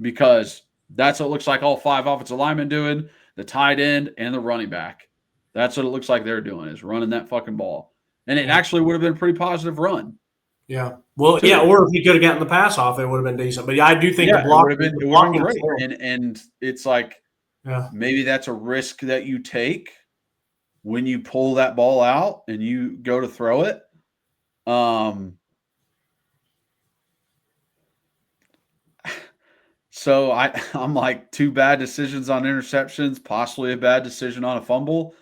Speaker 2: Because that's what it looks like all 5 offensive linemen doing, the tight end and the running back. That's what it looks like they're doing, is running that fucking ball. And it actually would have been a pretty positive run.
Speaker 3: Yeah. Well, yeah, or if he could have gotten the pass off, it would have been decent. But yeah, I do think the block
Speaker 2: it would have been great. And it's like, maybe that's a risk that you take when you pull that ball out and you go to throw it. So I'm like, 2 bad decisions on interceptions, possibly a bad decision on a fumble,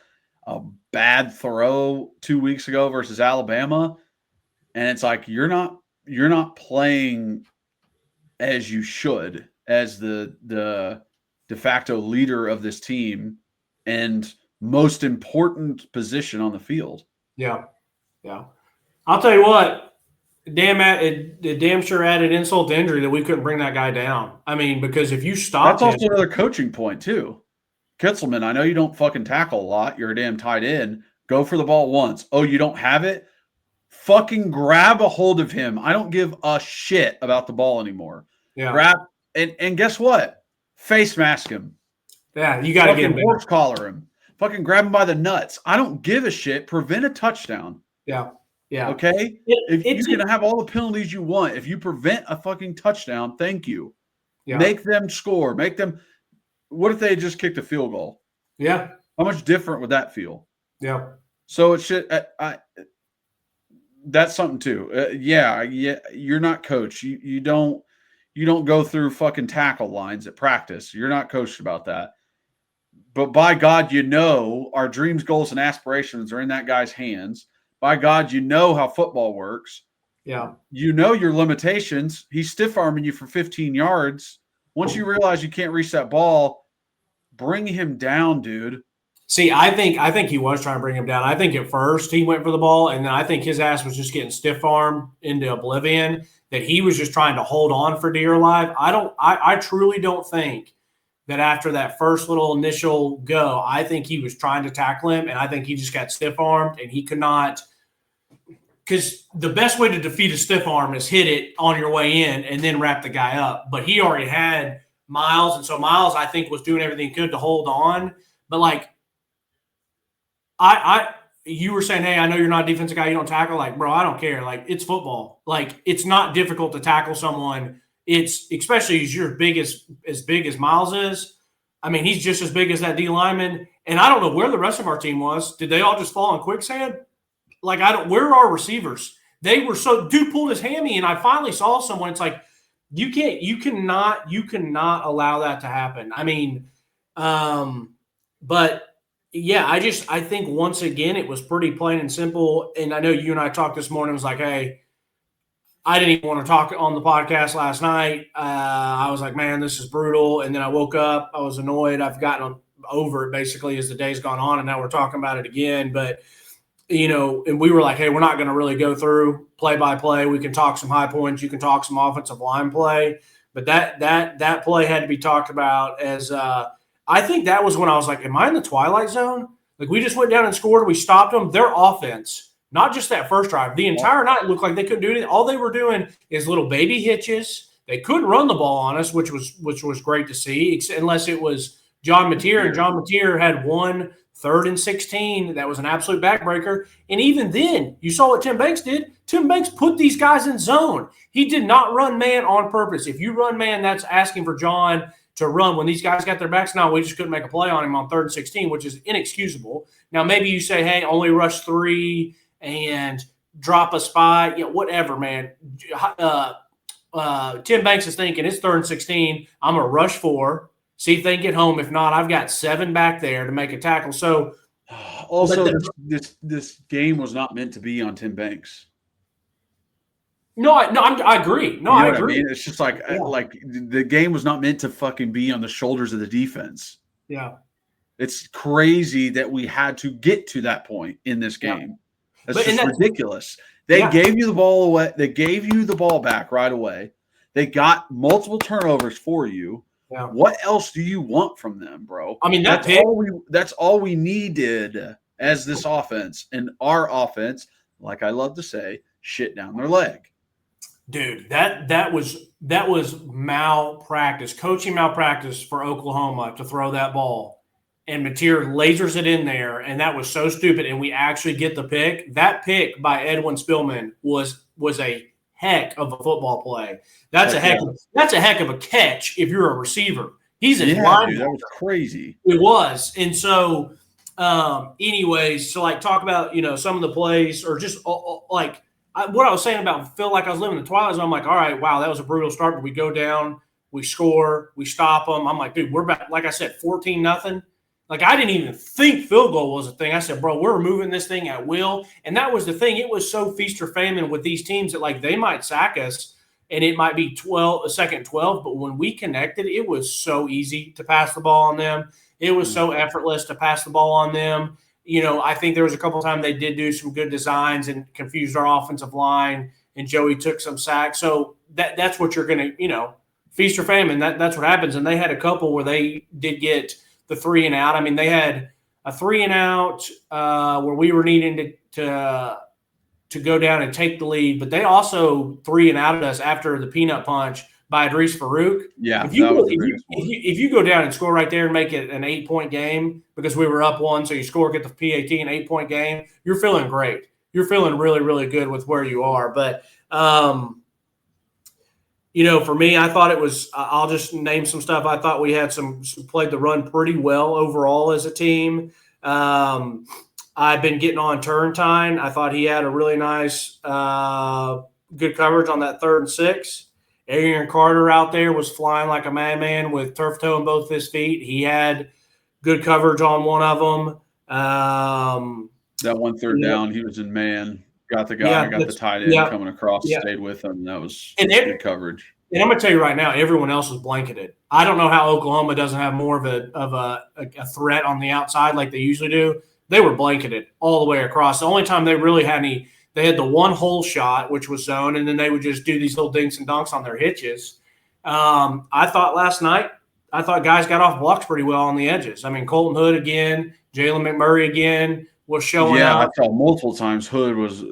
Speaker 2: a bad throw 2 weeks ago versus Alabama. And it's like, you're not playing as you should as the de facto leader of this team and most important position on the field.
Speaker 3: Yeah. Yeah. I'll tell you what, it damn sure added insult to injury that we couldn't bring that guy down. I mean, because if you stop,
Speaker 2: that's also another coaching point too. Kitzelman, I know you don't fucking tackle a lot. You're a damn tight end. Go for the ball once. Oh, you don't have it? Fucking grab a hold of him. I don't give a shit about the ball anymore.
Speaker 3: Yeah.
Speaker 2: Grab and guess what? Face mask him.
Speaker 3: Yeah, you got to get him.
Speaker 2: Horse collar him. Fucking grab him by the nuts. I don't give a shit. Prevent a touchdown.
Speaker 3: Yeah. Yeah.
Speaker 2: Okay? If you can have all the penalties you want, if you prevent a fucking touchdown, thank you. Yeah. Make them score. Make them. What if they just kicked a field goal?
Speaker 3: Yeah.
Speaker 2: How much different would that feel?
Speaker 3: Yeah.
Speaker 2: So it should. That's something too. Yeah. You're not coach. You don't go through fucking tackle lines at practice. You're not coached about that. But by God, our dreams, goals, and aspirations are in that guy's hands. By God, how football works.
Speaker 3: Yeah.
Speaker 2: Your limitations. He's stiff arming you for 15 yards. Once you realize you can't reach that ball, bring him down, dude.
Speaker 3: See, I think he was trying to bring him down. I think at first he went for the ball, and then I think his ass was just getting stiff armed into oblivion, that he was just trying to hold on for dear life. I truly don't think that after that first little initial go, I think he was trying to tackle him, and I think he just got stiff armed and he could not. Because the best way to defeat a stiff arm is hit it on your way in and then wrap the guy up. But he already had Miles, and so Miles, I think, was doing everything he could to hold on. But like, you were saying, hey, I know you're not a defensive guy, you don't tackle. Like, bro, I don't care. Like, it's football. Like, it's not difficult to tackle someone. It's especially as you're as big as Miles is. I mean, he's just as big as that D lineman. And I don't know where the rest of our team was. Did they all just fall in quicksand? Like, where are our receivers? They were dude pulled his hammy, and I finally saw someone. It's like, you cannot allow that to happen. I mean, but yeah, I think once again, it was pretty plain and simple. And I know you and I talked this morning. It was like, hey, I didn't even want to talk on the podcast last night. I was like, man, this is brutal. And then I woke up. I was annoyed. I've gotten over it basically as the day's gone on, and now we're talking about it again. But and we were like, hey, we're not going to really go through play by play. We can talk some high points. You can talk some offensive line play. But that play had to be talked about as I think that was when I was like, am I in the twilight zone? Like, we just went down and scored. We stopped them. Their offense, not just that first drive, the entire night looked like they couldn't do anything. All they were doing is little baby hitches. They couldn't run the ball on us, which was great to see, unless it was John Mateer. And John Mateer had 1 3rd and 16. That was an absolute backbreaker. And even then, you saw what Tim Banks did. Tim Banks put these guys in zone. He did not run man on purpose. If you run man, that's asking for John to run. When these guys got their backs, now we just couldn't make a play on him on 3rd and 16, which is inexcusable. Now, maybe you say, hey, only rush 3 and drop a spy, whatever, man. Tim Banks is thinking it's 3rd and 16. I'm going to rush 4, see if they can get home. If not, I've got 7 back there to make a tackle. So
Speaker 2: also, this game was not meant to be on Tim Banks.
Speaker 3: I agree. I agree.
Speaker 2: I mean? It's just like the game was not meant to fucking be on the shoulders of the defense.
Speaker 3: Yeah.
Speaker 2: It's crazy that we had to get to that point in this game. That's ridiculous. They gave you the ball away. They gave you the ball back right away. They got multiple turnovers for you. Yeah. What else do you want from them, bro?
Speaker 3: I mean,
Speaker 2: that's all we needed as this offense. And our offense, like I love to say, shit down their leg.
Speaker 3: Dude, that was malpractice, coaching malpractice for Oklahoma to throw that ball. And Mateer lasers it in there, and that was so stupid. And we actually get the pick. That pick by Edwin Spillman was a heck of a football play. That's a heck of a catch if you're a receiver. He's a linebacker.
Speaker 2: Dude, that was crazy.
Speaker 3: It was. And so, anyways, so talk about some of the plays or just what I was saying about feel like I was living in the twilight zone. I'm like, all right, wow, that was a brutal start, but we go down, we score, we stop them. I'm like, dude, we're back. Like I said, 14-0. I didn't even think field goal was a thing. I said, bro, we're moving this thing at will. And that was the thing. It was so feast or famine with these teams that, they might sack us, and it might be 2nd 12. But when we connected, it was so easy to pass the ball on them. It was so effortless to pass the ball on them. I think there was a couple of times they did do some good designs and confused our offensive line, and Joey took some sacks. So that's what you're going to, feast or famine. That's what happens. And they had a couple where they did get – the 3 and out. I mean, they had a 3 and out where we were needing to go down and take the lead, but they also 3 and outed us after the peanut punch by Idris Farouk.
Speaker 2: Yeah,
Speaker 3: if you go down and score right there and make it an 8-point game because we were up 1, so you score, get the PAT, an 8-point game, you're feeling great. You're feeling really, really good with where you are. But for me, I thought it was – I'll just name some stuff. I thought we had played the run pretty well overall as a team. I've been getting on Turntine. I thought he had a really nice good coverage on that 3rd and 6. Aaron Carter out there was flying like a madman with turf toe in both his feet. He had good coverage on one of them.
Speaker 2: That one 3rd down, he was in man. Got the guy, got the tight end coming across, stayed with him. That was good coverage.
Speaker 3: And I'm going to tell you right now, everyone else was blanketed. I don't know how Oklahoma doesn't have more of a threat on the outside like they usually do. They were blanketed all the way across. The only time they really had they had the one hole shot, which was zone, and then they would just do these little dinks and dunks on their hitches. I thought last night, guys got off blocks pretty well on the edges. I mean, Colton Hood again, Jalen McMurray again was showing up.
Speaker 2: I saw multiple times Hood was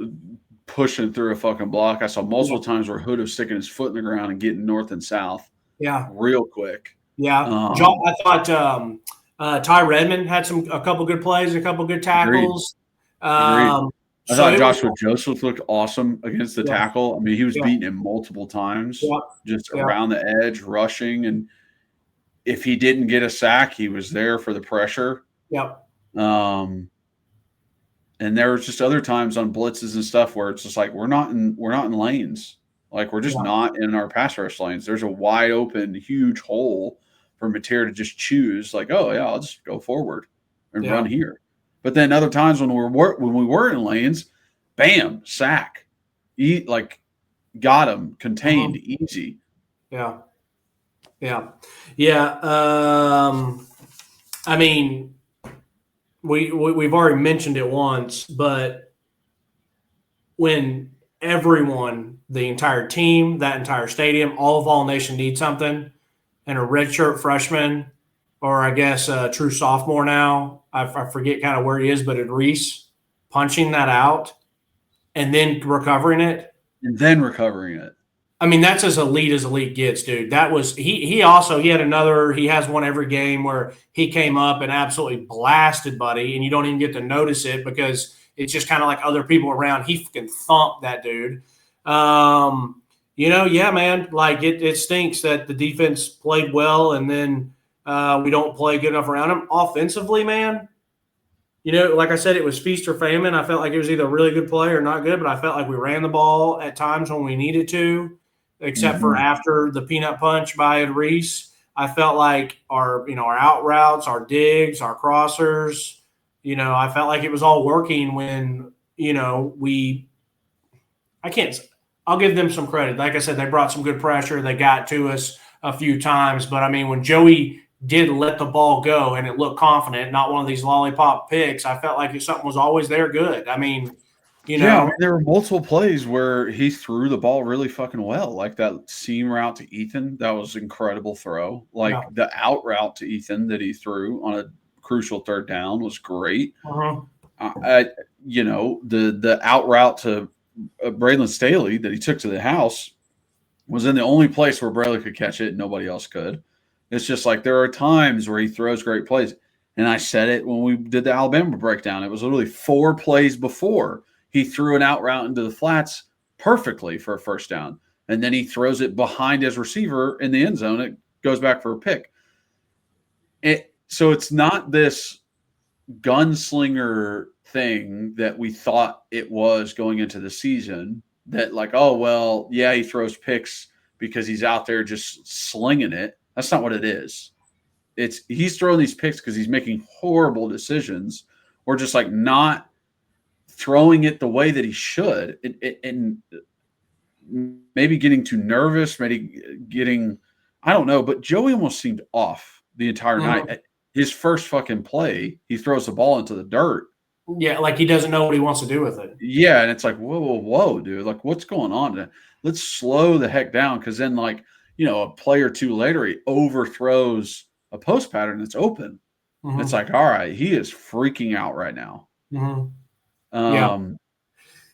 Speaker 2: pushing through a fucking block. I saw multiple times where Hood was sticking his foot in the ground and getting north and south. Yeah, real quick.
Speaker 3: Yeah, I thought Ty Redmond had a couple good plays, a couple good tackles.
Speaker 2: Agreed. I thought Joshua Joseph looked awesome against the tackle. I mean, he was beating him multiple times, just around the edge, rushing. And if he didn't get a sack, he was there for the pressure.
Speaker 3: Yep.
Speaker 2: And there was just other times on blitzes and stuff where it's just like we're not in lanes. Like we're just not in our pass rush lanes. There's a wide open, huge hole for Mateer to just choose. Like, oh yeah, I'll just go forward and run here. But then other times when we were in lanes, bam, sack, got him contained, easy.
Speaker 3: Yeah. I mean. We've already mentioned it once, but when everyone, the entire team, that entire stadium, all of Vol Nation needs something, and a redshirt freshman, or I guess a true sophomore now, I forget kind of where he is, but Reese punching that out and then recovering it. I mean, that's as elite gets, dude. That was he has one every game where he came up and absolutely blasted Buddy, and you don't even get to notice it because it's just kind of like other people around. He fucking thumped that dude. Man, like it stinks that the defense played well and then we don't play good enough around him. Offensively, man, like I said, it was feast or famine. I felt like it was either a really good play or not good, but I felt like we ran the ball at times when we needed to, except for after the peanut punch by Ed Reese. I felt like our out routes, our digs, our crossers, I felt like it was all working when, I'll give them some credit. Like I said, they brought some good pressure. They got to us a few times, but I mean, when Joey did let the ball go and it looked confident, not one of these lollipop picks, I felt like something was always there good. I mean,
Speaker 2: Yeah, I mean, there were multiple plays where he threw the ball really fucking well, like that seam route to Ethan. That was an incredible throw. Like the out route to Ethan that he threw on a crucial third down was great. The out route to Braylon Staley that he took to the house was in the only place where Braylon could catch it and nobody else could. It's just like there are times where he throws great plays. And I said it when we did the Alabama breakdown. It was literally 4 plays before he threw an out route into the flats perfectly for a first down. And then he throws it behind his receiver in the end zone. It goes back for a pick. So it's not this gunslinger thing that we thought it was going into the season, that like, oh, well, yeah, he throws picks because he's out there just slinging it. That's not what it is. He's throwing these picks because he's making horrible decisions or just like not throwing it the way that he should, and maybe getting too nervous, maybe getting, I don't know, but Joey almost seemed off the entire night. His first fucking play, he throws the ball into the dirt.
Speaker 3: Yeah, like he doesn't know what he wants to do with it.
Speaker 2: Yeah, and it's like, whoa, dude. Like, what's going on? Let's slow the heck down, because then, like, a play or two later, he overthrows a post pattern that's open. It's like, all right, he is freaking out right now.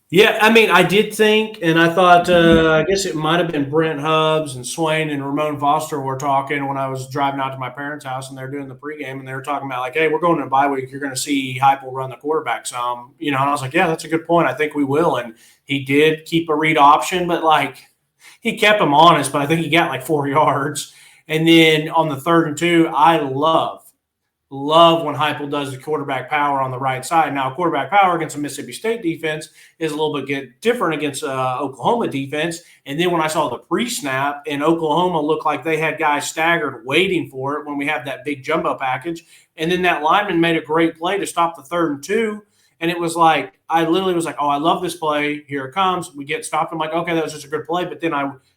Speaker 3: Yeah, I mean, I did think, and I thought, I guess it might have been Brent Hubbs and Swain and Ramon Foster were talking when I was driving out to my parents' house, and they're doing the pregame, and they were talking about, like, hey, we're going to a bye week. You're going to see Heupel run the quarterback some, and I was like, yeah, that's a good point. I think we will. And he did keep a read option, but, like, he kept him honest, but I think he got, like, 4 yards. And then on the 3rd and 2, I love when Heupel does the quarterback power on the right side. Now, quarterback power against a Mississippi State defense is a little bit different against Oklahoma defense. And then when I saw the pre-snap and Oklahoma looked like they had guys staggered waiting for it when we have that big jumbo package. And then that lineman made a great play to stop the 3rd and 2. And it was like, I literally was like, oh, I love this play. Here it comes. We get stopped. I'm like, okay, that was just a good play. But then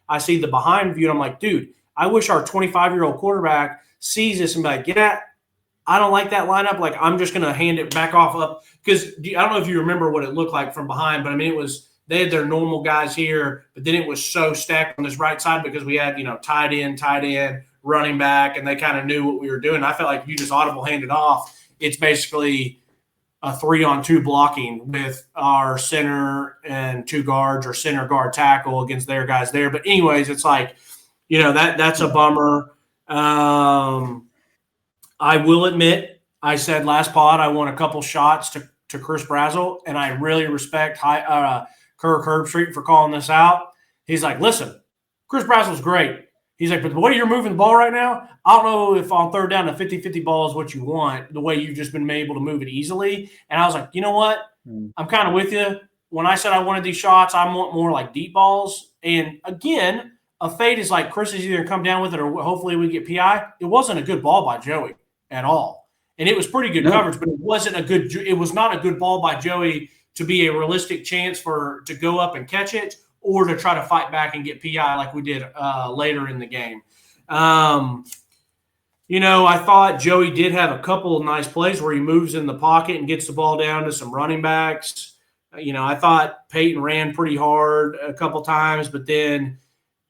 Speaker 3: I see the behind view, and I'm like, dude, I wish our 25-year-old quarterback sees this and be like, yeah, I don't like that lineup. Like, I'm just going to hand it back off up. Because I don't know if you remember what it looked like from behind, but I mean, they had their normal guys here, but then it was so stacked on this right side because we had, tight end, running back, and they kind of knew what we were doing. I felt like if you just audible hand it off, it's basically a 3-on-2 blocking with our center and 2 guards or center guard tackle against their guys there. But anyways, it's like, that's a bummer. I will admit, I said last pod I want a couple shots to Chris Brazzell, and I really respect Kirk Herbstreit for calling this out. He's like, listen, Chris Brazzell's great. He's like, but the way you're moving the ball right now, I don't know if on 3rd down a 50-50 ball is what you want, the way you've just been able to move it easily. And I was like, you know what? I'm kind of with you. When I said I wanted these shots, I want more like deep balls. And again, a fade is like Chris is either going to come down with it or hopefully we get PI. It wasn't a good ball by Joey at all. And it was pretty good coverage, but it was not a good ball by Joey to be a realistic chance to go up and catch it or to try to fight back and get PI like we did later in the game. I thought Joey did have a couple of nice plays where he moves in the pocket and gets the ball down to some running backs. I thought Peyton ran pretty hard a couple times, but then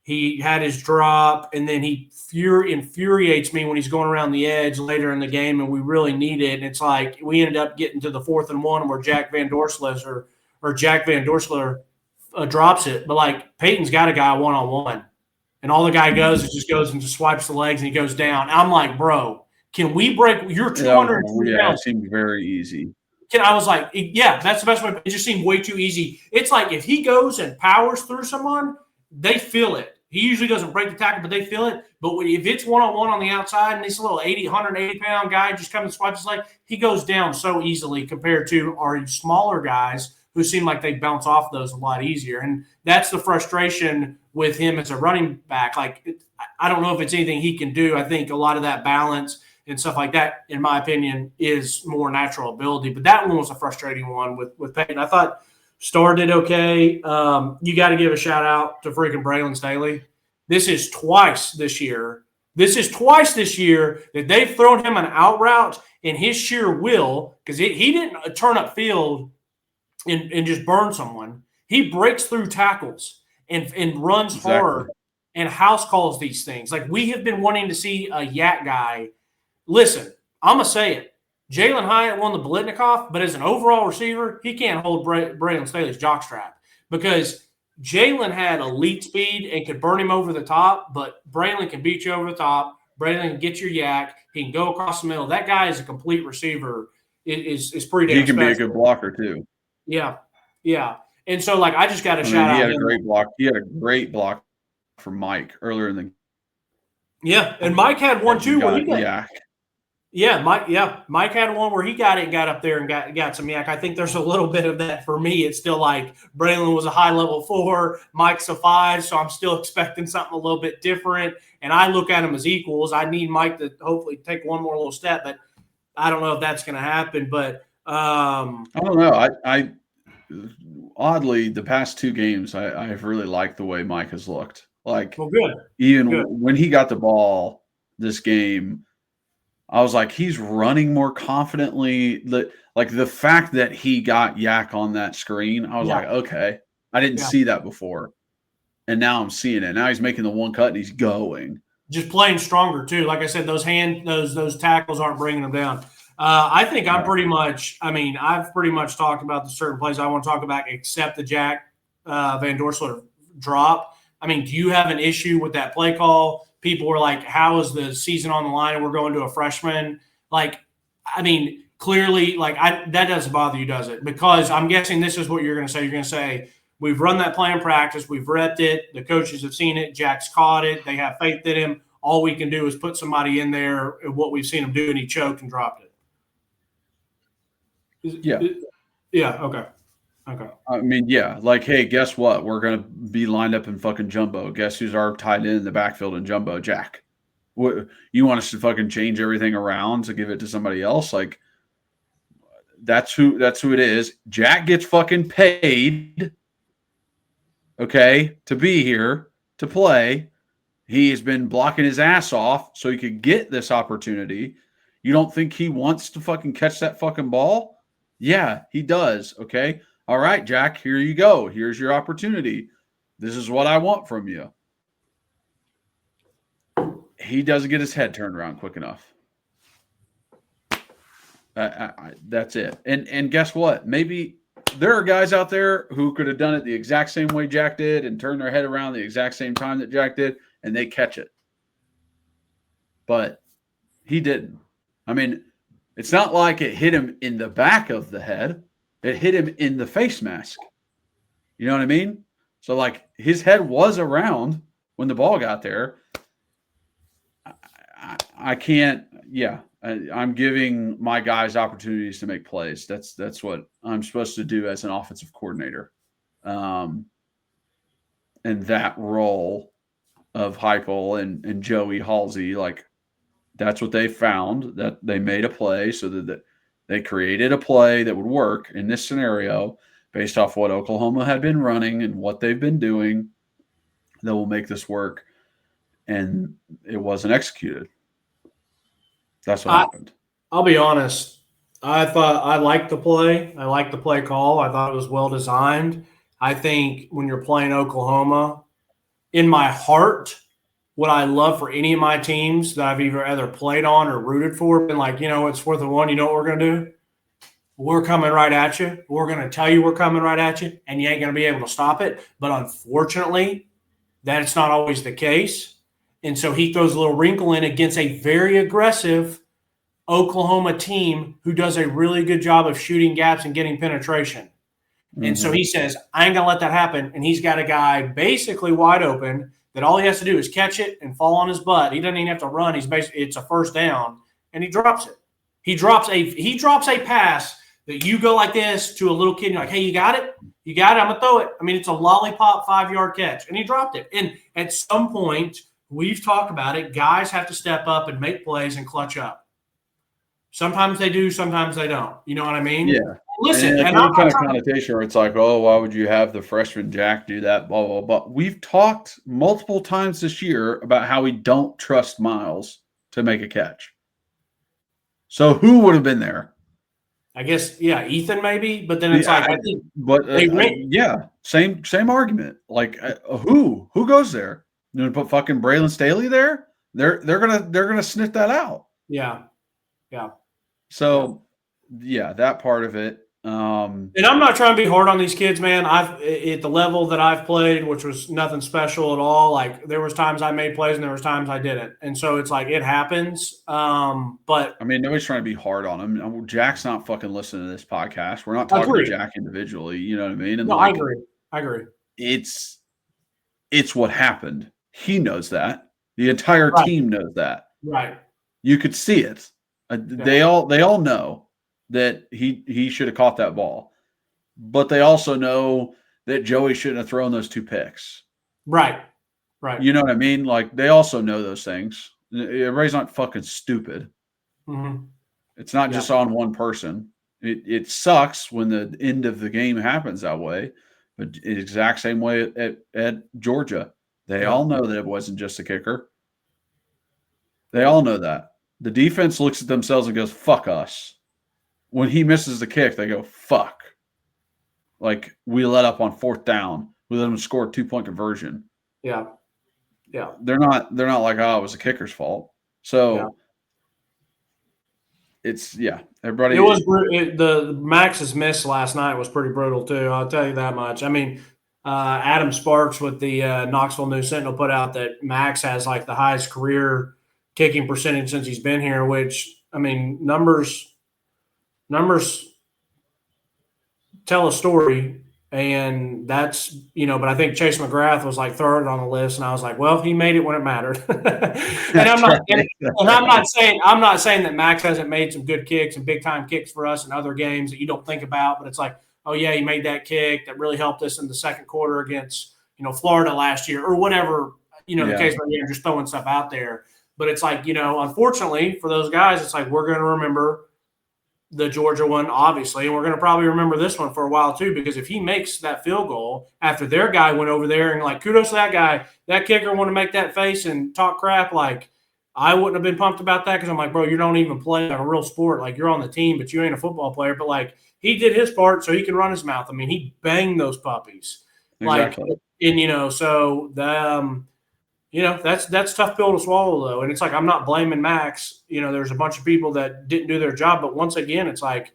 Speaker 3: he had his drop, and then he infuriates me when he's going around the edge later in the game, and we really need it. And it's like we ended up getting to the 4th and 1 where Jack Van Dorsler drops it. But, like, Peyton's got a guy one-on-one, and all the guy goes is just goes and just swipes the legs, and he goes down. I'm like, bro, can we break – you're 200 pounds.
Speaker 2: Yeah, it seemed very easy.
Speaker 3: I was like, yeah, that's the best way. It just seemed way too easy. It's like if he goes and powers through someone, they feel it. he usually doesn't break the tackle, but they feel it. But if it's one-on-one on the outside and this little 180-pound guy just comes and swipes his leg, he goes down so easily compared to our smaller guys who seem like they bounce off those a lot easier. And that's the frustration with him as a running back. Like, I don't know if it's anything he can do. I think a lot of that balance and stuff like that, in my opinion, is more natural ability. But that one was a frustrating one with Peyton. I thought Starr did okay. You got to give a shout-out to freaking Braylon Staley. This is twice this year that they've thrown him an out route in his sheer will, because he didn't turn up field and just burn someone. He breaks through tackles and runs hard and house calls these things. Like, we have been wanting to see a yak guy. Listen, I'm going to say it. Jalen Hyatt won the Biletnikoff, but as an overall receiver, he can't hold Braylon Staley's jockstrap, because Jalen had elite speed and could burn him over the top, but Braylon can beat you over the top. Braylon can get your yak. He can go across the middle. That guy is a complete receiver. Is pretty damn
Speaker 2: He can
Speaker 3: special.
Speaker 2: be a good blocker too.
Speaker 3: Yeah. And so, like, I just got to shout out.
Speaker 2: He had a great block. He had a great block for Mike earlier in the.
Speaker 3: Yeah, and Mike had one too where he got.
Speaker 2: Yak.
Speaker 3: Mike had one where he got it and got up there and got some yak. I think there's a little bit of that for me. It's still like Braylon was a high level 4, Mike's a 5, so I'm still expecting something a little bit different. And I look at them as equals. I need Mike to hopefully take one more little step, but I don't know if that's going to happen. But
Speaker 2: I don't know. I oddly, the past 2 games, I've really liked the way Mike has looked. Like,
Speaker 3: well, good.
Speaker 2: Even when he got the ball this game, I was like, he's running more confidently. Like, the fact that he got yak on that screen, I was like, okay, I didn't see that before. And now I'm seeing it. Now he's making the one cut and he's going.
Speaker 3: Just playing stronger too. Like I said, those tackles aren't bringing them down. I think I've pretty much talked about the certain plays I want to talk about, except the Jack Van Dorsler drop. I mean, do you have an issue with that play call? People were like, how is the season on the line and we're going to a freshman? Like, I mean, clearly, like, that doesn't bother you, does it? Because I'm guessing this is what you're going to say. You're going to say, we've run that play in practice. We've repped it. The coaches have seen it. Jack's caught it. They have faith in him. All we can do is put somebody in there, what we've seen him do, and he choked and dropped it. Yeah, okay.
Speaker 2: I mean, like, hey, guess what? We're going to be lined up in fucking jumbo. Guess who's our tight end in the backfield in jumbo? Jack. What, you want us to fucking change everything around to give it to somebody else? Like, that's who it is. Jack gets fucking paid, okay, to be here, to play. He has been blocking his ass off so he could get this opportunity. You don't think he wants to fucking catch that fucking ball? Yeah, he does, okay? All right, Jack, here you go. Here's your opportunity. This is what I want from you. He doesn't get his head turned around quick enough. That's it. And guess what? Maybe there are guys out there who could have done it the exact same way Jack did and turned their head around the exact same time that Jack did, and they catch it. But he didn't. I mean, it's not like it hit him in the back of the head. It hit him in the face mask. You know what I mean? So, like, his head was around when the ball got there. I can't. Yeah, I'm giving my guys opportunities to make plays. That's what I'm supposed to do as an offensive coordinator. And that role of Heupel and Joey Halsey, like, that's what they found, that they made a play so that they created a play that would work in this scenario based off what Oklahoma had been running and what they've been doing that will make this work. And it wasn't executed. That's what happened.
Speaker 3: I'll be honest. I thought I liked the play. I liked the play call. I thought it was well designed. I think when you're playing Oklahoma, in my heart, what I love for any of my teams that I've either played on or rooted for, been like, it's 4th and 1. You know what we're going to do? We're coming right at you. We're going to tell you we're coming right at you, and you ain't going to be able to stop it. But unfortunately, that's not always the case. And so he throws a little wrinkle in against a very aggressive Oklahoma team who does a really good job of shooting gaps and getting penetration. Mm-hmm. And so he says, I ain't going to let that happen. And he's got a guy basically wide open, that all he has to do is catch it and fall on his butt. He doesn't even have to run. It's a first down, and he drops it. He drops a pass that you go like this to a little kid, and you're like, hey, you got it? You got it? I'm going to throw it. I mean, it's a lollipop 5-yard catch, and he dropped it. And at some point, we've talked about it, guys have to step up and make plays and clutch up. Sometimes they do, sometimes they don't. You know what I mean?
Speaker 2: Yeah.
Speaker 3: Listen,
Speaker 2: and any kind of connotation where it's like, oh, why would you have the freshman Jack do that, blah, blah, blah. We've talked multiple times this year about how we don't trust Miles to make a catch. So who would have been there?
Speaker 3: I guess, yeah, Ethan maybe, but then it's
Speaker 2: same argument. Like, who goes there? You know, put fucking Braylon Staley there? They're gonna sniff that out.
Speaker 3: Yeah.
Speaker 2: So, yeah, that part of it.
Speaker 3: And I'm not trying to be hard on these kids, man. At the level that I've played, which was nothing special at all. Like, there was times I made plays and there was times I didn't, and so it's like it happens. But
Speaker 2: I mean, nobody's trying to be hard on him. Jack's not fucking listening to this podcast. We're not talking to Jack individually. You know what I mean? And
Speaker 3: no, I agree.
Speaker 2: It's what happened. He knows that. The entire team knows that.
Speaker 3: Right.
Speaker 2: You could see it. They all know that he should have caught that ball, but they also know that Joey shouldn't have thrown those 2 picks.
Speaker 3: Right.
Speaker 2: You know what I mean? Like, they also know those things. Everybody's not fucking stupid.
Speaker 3: Mm-hmm.
Speaker 2: It's not just on one person. It sucks when the end of the game happens that way, but the exact same way at Georgia. They all know that it wasn't just a kicker. They all know that. The defense looks at themselves and goes, fuck us. When he misses the kick, they go, fuck. Like, we let up on 4th down. We let them score a 2-point conversion.
Speaker 3: Yeah.
Speaker 2: They're not like, oh, it was the kicker's fault. So it's everybody.
Speaker 3: It was the Max's miss last night was pretty brutal too. I'll tell you that much. I mean, Adam Sparks with the Knoxville News Sentinel put out that Max has like the highest career kicking percentage since he's been here, which, I mean, numbers tell a story, and that's, but I think Chase McGrath was like third on the list, and I was like, well, he made it when it mattered. And I'm not saying that Max hasn't made some good kicks and big time kicks for us in other games that you don't think about, but it's like, oh yeah, he made that kick that really helped us in the second quarter against, Florida last year or whatever, the case where you're just throwing stuff out there. But it's like, unfortunately for those guys, it's like, we're going to remember the Georgia one, obviously, and we're going to probably remember this one for a while too, because if he makes that field goal after their guy went over there and like, kudos to that guy, that kicker want to make that face and talk crap, like, I wouldn't have been pumped about that because I'm like, bro, you don't even play like a real sport. Like, you're on the team, but you ain't a football player. But like, he did his part so he can run his mouth. I mean, he banged those puppies.
Speaker 2: Exactly.
Speaker 3: Like, and so the that's tough pill to swallow, though. And it's like, I'm not blaming Max. There's a bunch of people that didn't do their job. But once again, it's like,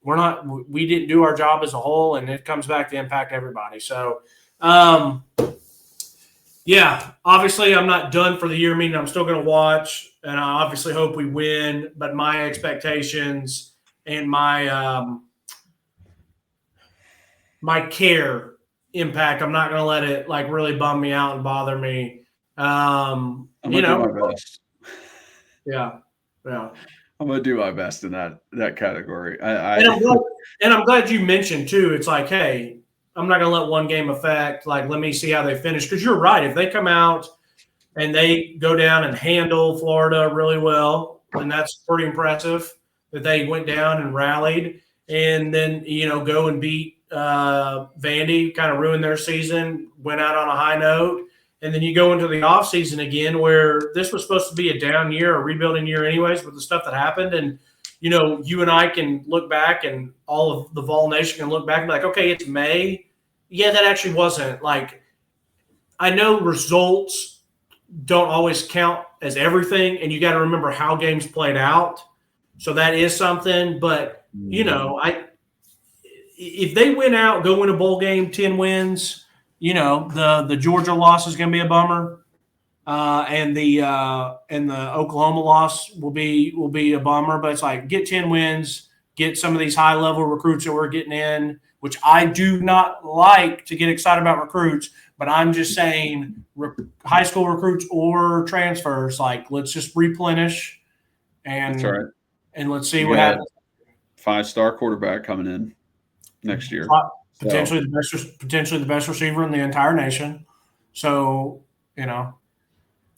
Speaker 3: we didn't do our job as a whole, and it comes back to impact everybody. So, obviously I'm not done for the year, meaning I'm still going to watch, and I obviously hope we win. But my expectations and my care impact, I'm not going to let it like really bum me out and bother me.
Speaker 2: I'm gonna do my best.
Speaker 3: Yeah.
Speaker 2: I'm gonna do my best in that category.
Speaker 3: And I'm glad you mentioned too. It's like, hey, I'm not gonna let one game affect. Like, let me see how they finish. Because you're right. If they come out and they go down and handle Florida really well, and that's pretty impressive that they went down and rallied, and then go and beat Vandy, kind of ruined their season, went out on a high note. And then you go into the offseason again, where this was supposed to be a down year, a rebuilding year anyways, with the stuff that happened. And, you and I can look back, and all of the Vol Nation can look back and be like, okay, it's May. Yeah, that actually wasn't. Like, I know results don't always count as everything, and you got to remember how games played out. So that is something. But, if they win out, go win a bowl game, 10 wins – the Georgia loss is going to be a bummer, and the Oklahoma loss will be a bummer. But it's like, get 10 wins, get some of these high level recruits that we're getting in, which I do not like to get excited about recruits, But I'm just saying, high school recruits or transfers, like let's just replenish, and
Speaker 2: That's right.
Speaker 3: and let's see what happens.
Speaker 2: 5-star quarterback coming in next year.
Speaker 3: Potentially the best receiver in the entire nation. So,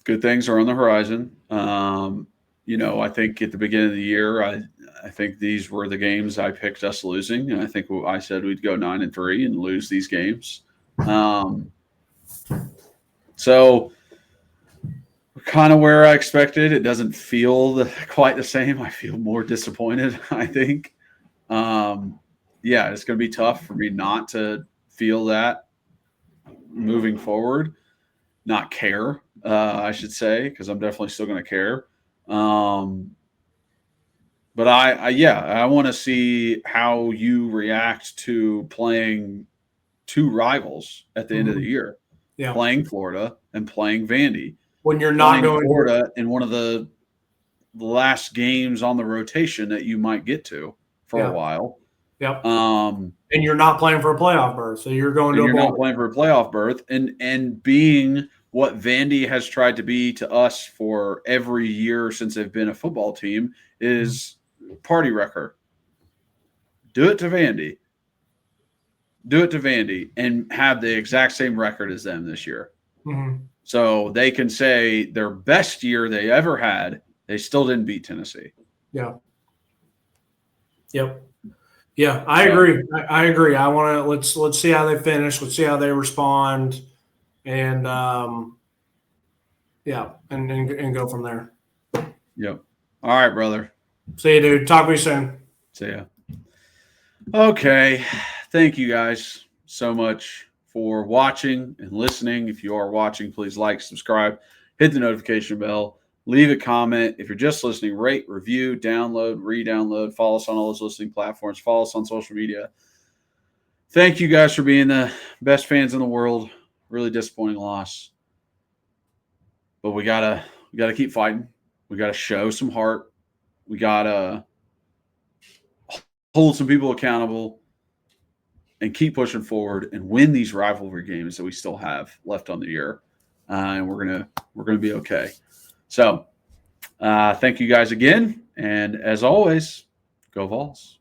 Speaker 2: good things are on the horizon. I think at the beginning of the year, I think these were the games I picked us losing, and I think I said we'd go 9-3 and lose these games. So kind of where I expected. It doesn't feel quite the same. I feel more disappointed, I think. It's going to be tough for me not to feel that moving forward, not care, I should say, because I'm definitely still going to care. But I want to see how you react to playing two rivals at the end of the year, playing Florida and playing Vandy.
Speaker 3: When you're not going
Speaker 2: Florida in one of the last games on the rotation that you might get to for a while.
Speaker 3: Yep. And you're not playing for a playoff berth, so you're going to.
Speaker 2: You're not playing for a playoff berth, and being what Vandy has tried to be to us for every year since they've been a football team is party wrecker. Do it to Vandy. Do it to Vandy and have the exact same record as them this year.
Speaker 3: Mm-hmm.
Speaker 2: So they can say their best year they ever had, they still didn't beat Tennessee.
Speaker 3: Yeah. Yep. Yeah, I agree. I agree. I want to let's see how they finish. Let's see how they respond, and and go from there.
Speaker 2: Yep. All right, brother.
Speaker 3: See you, dude. Talk to you soon.
Speaker 2: See ya. Okay. Thank you guys so much for watching and listening. If you are watching, please like, subscribe, hit the notification bell, leave a comment. If you're just listening, rate, review, download, re-download, follow us on all those listening platforms, follow us on social media. Thank you guys for being the best fans in the world. Really disappointing loss. But we gotta keep fighting. We gotta show some heart. We gotta hold some people accountable and keep pushing forward and win these rivalry games that we still have left on the year. And we're gonna be okay. So thank you guys again. And as always, go Vols.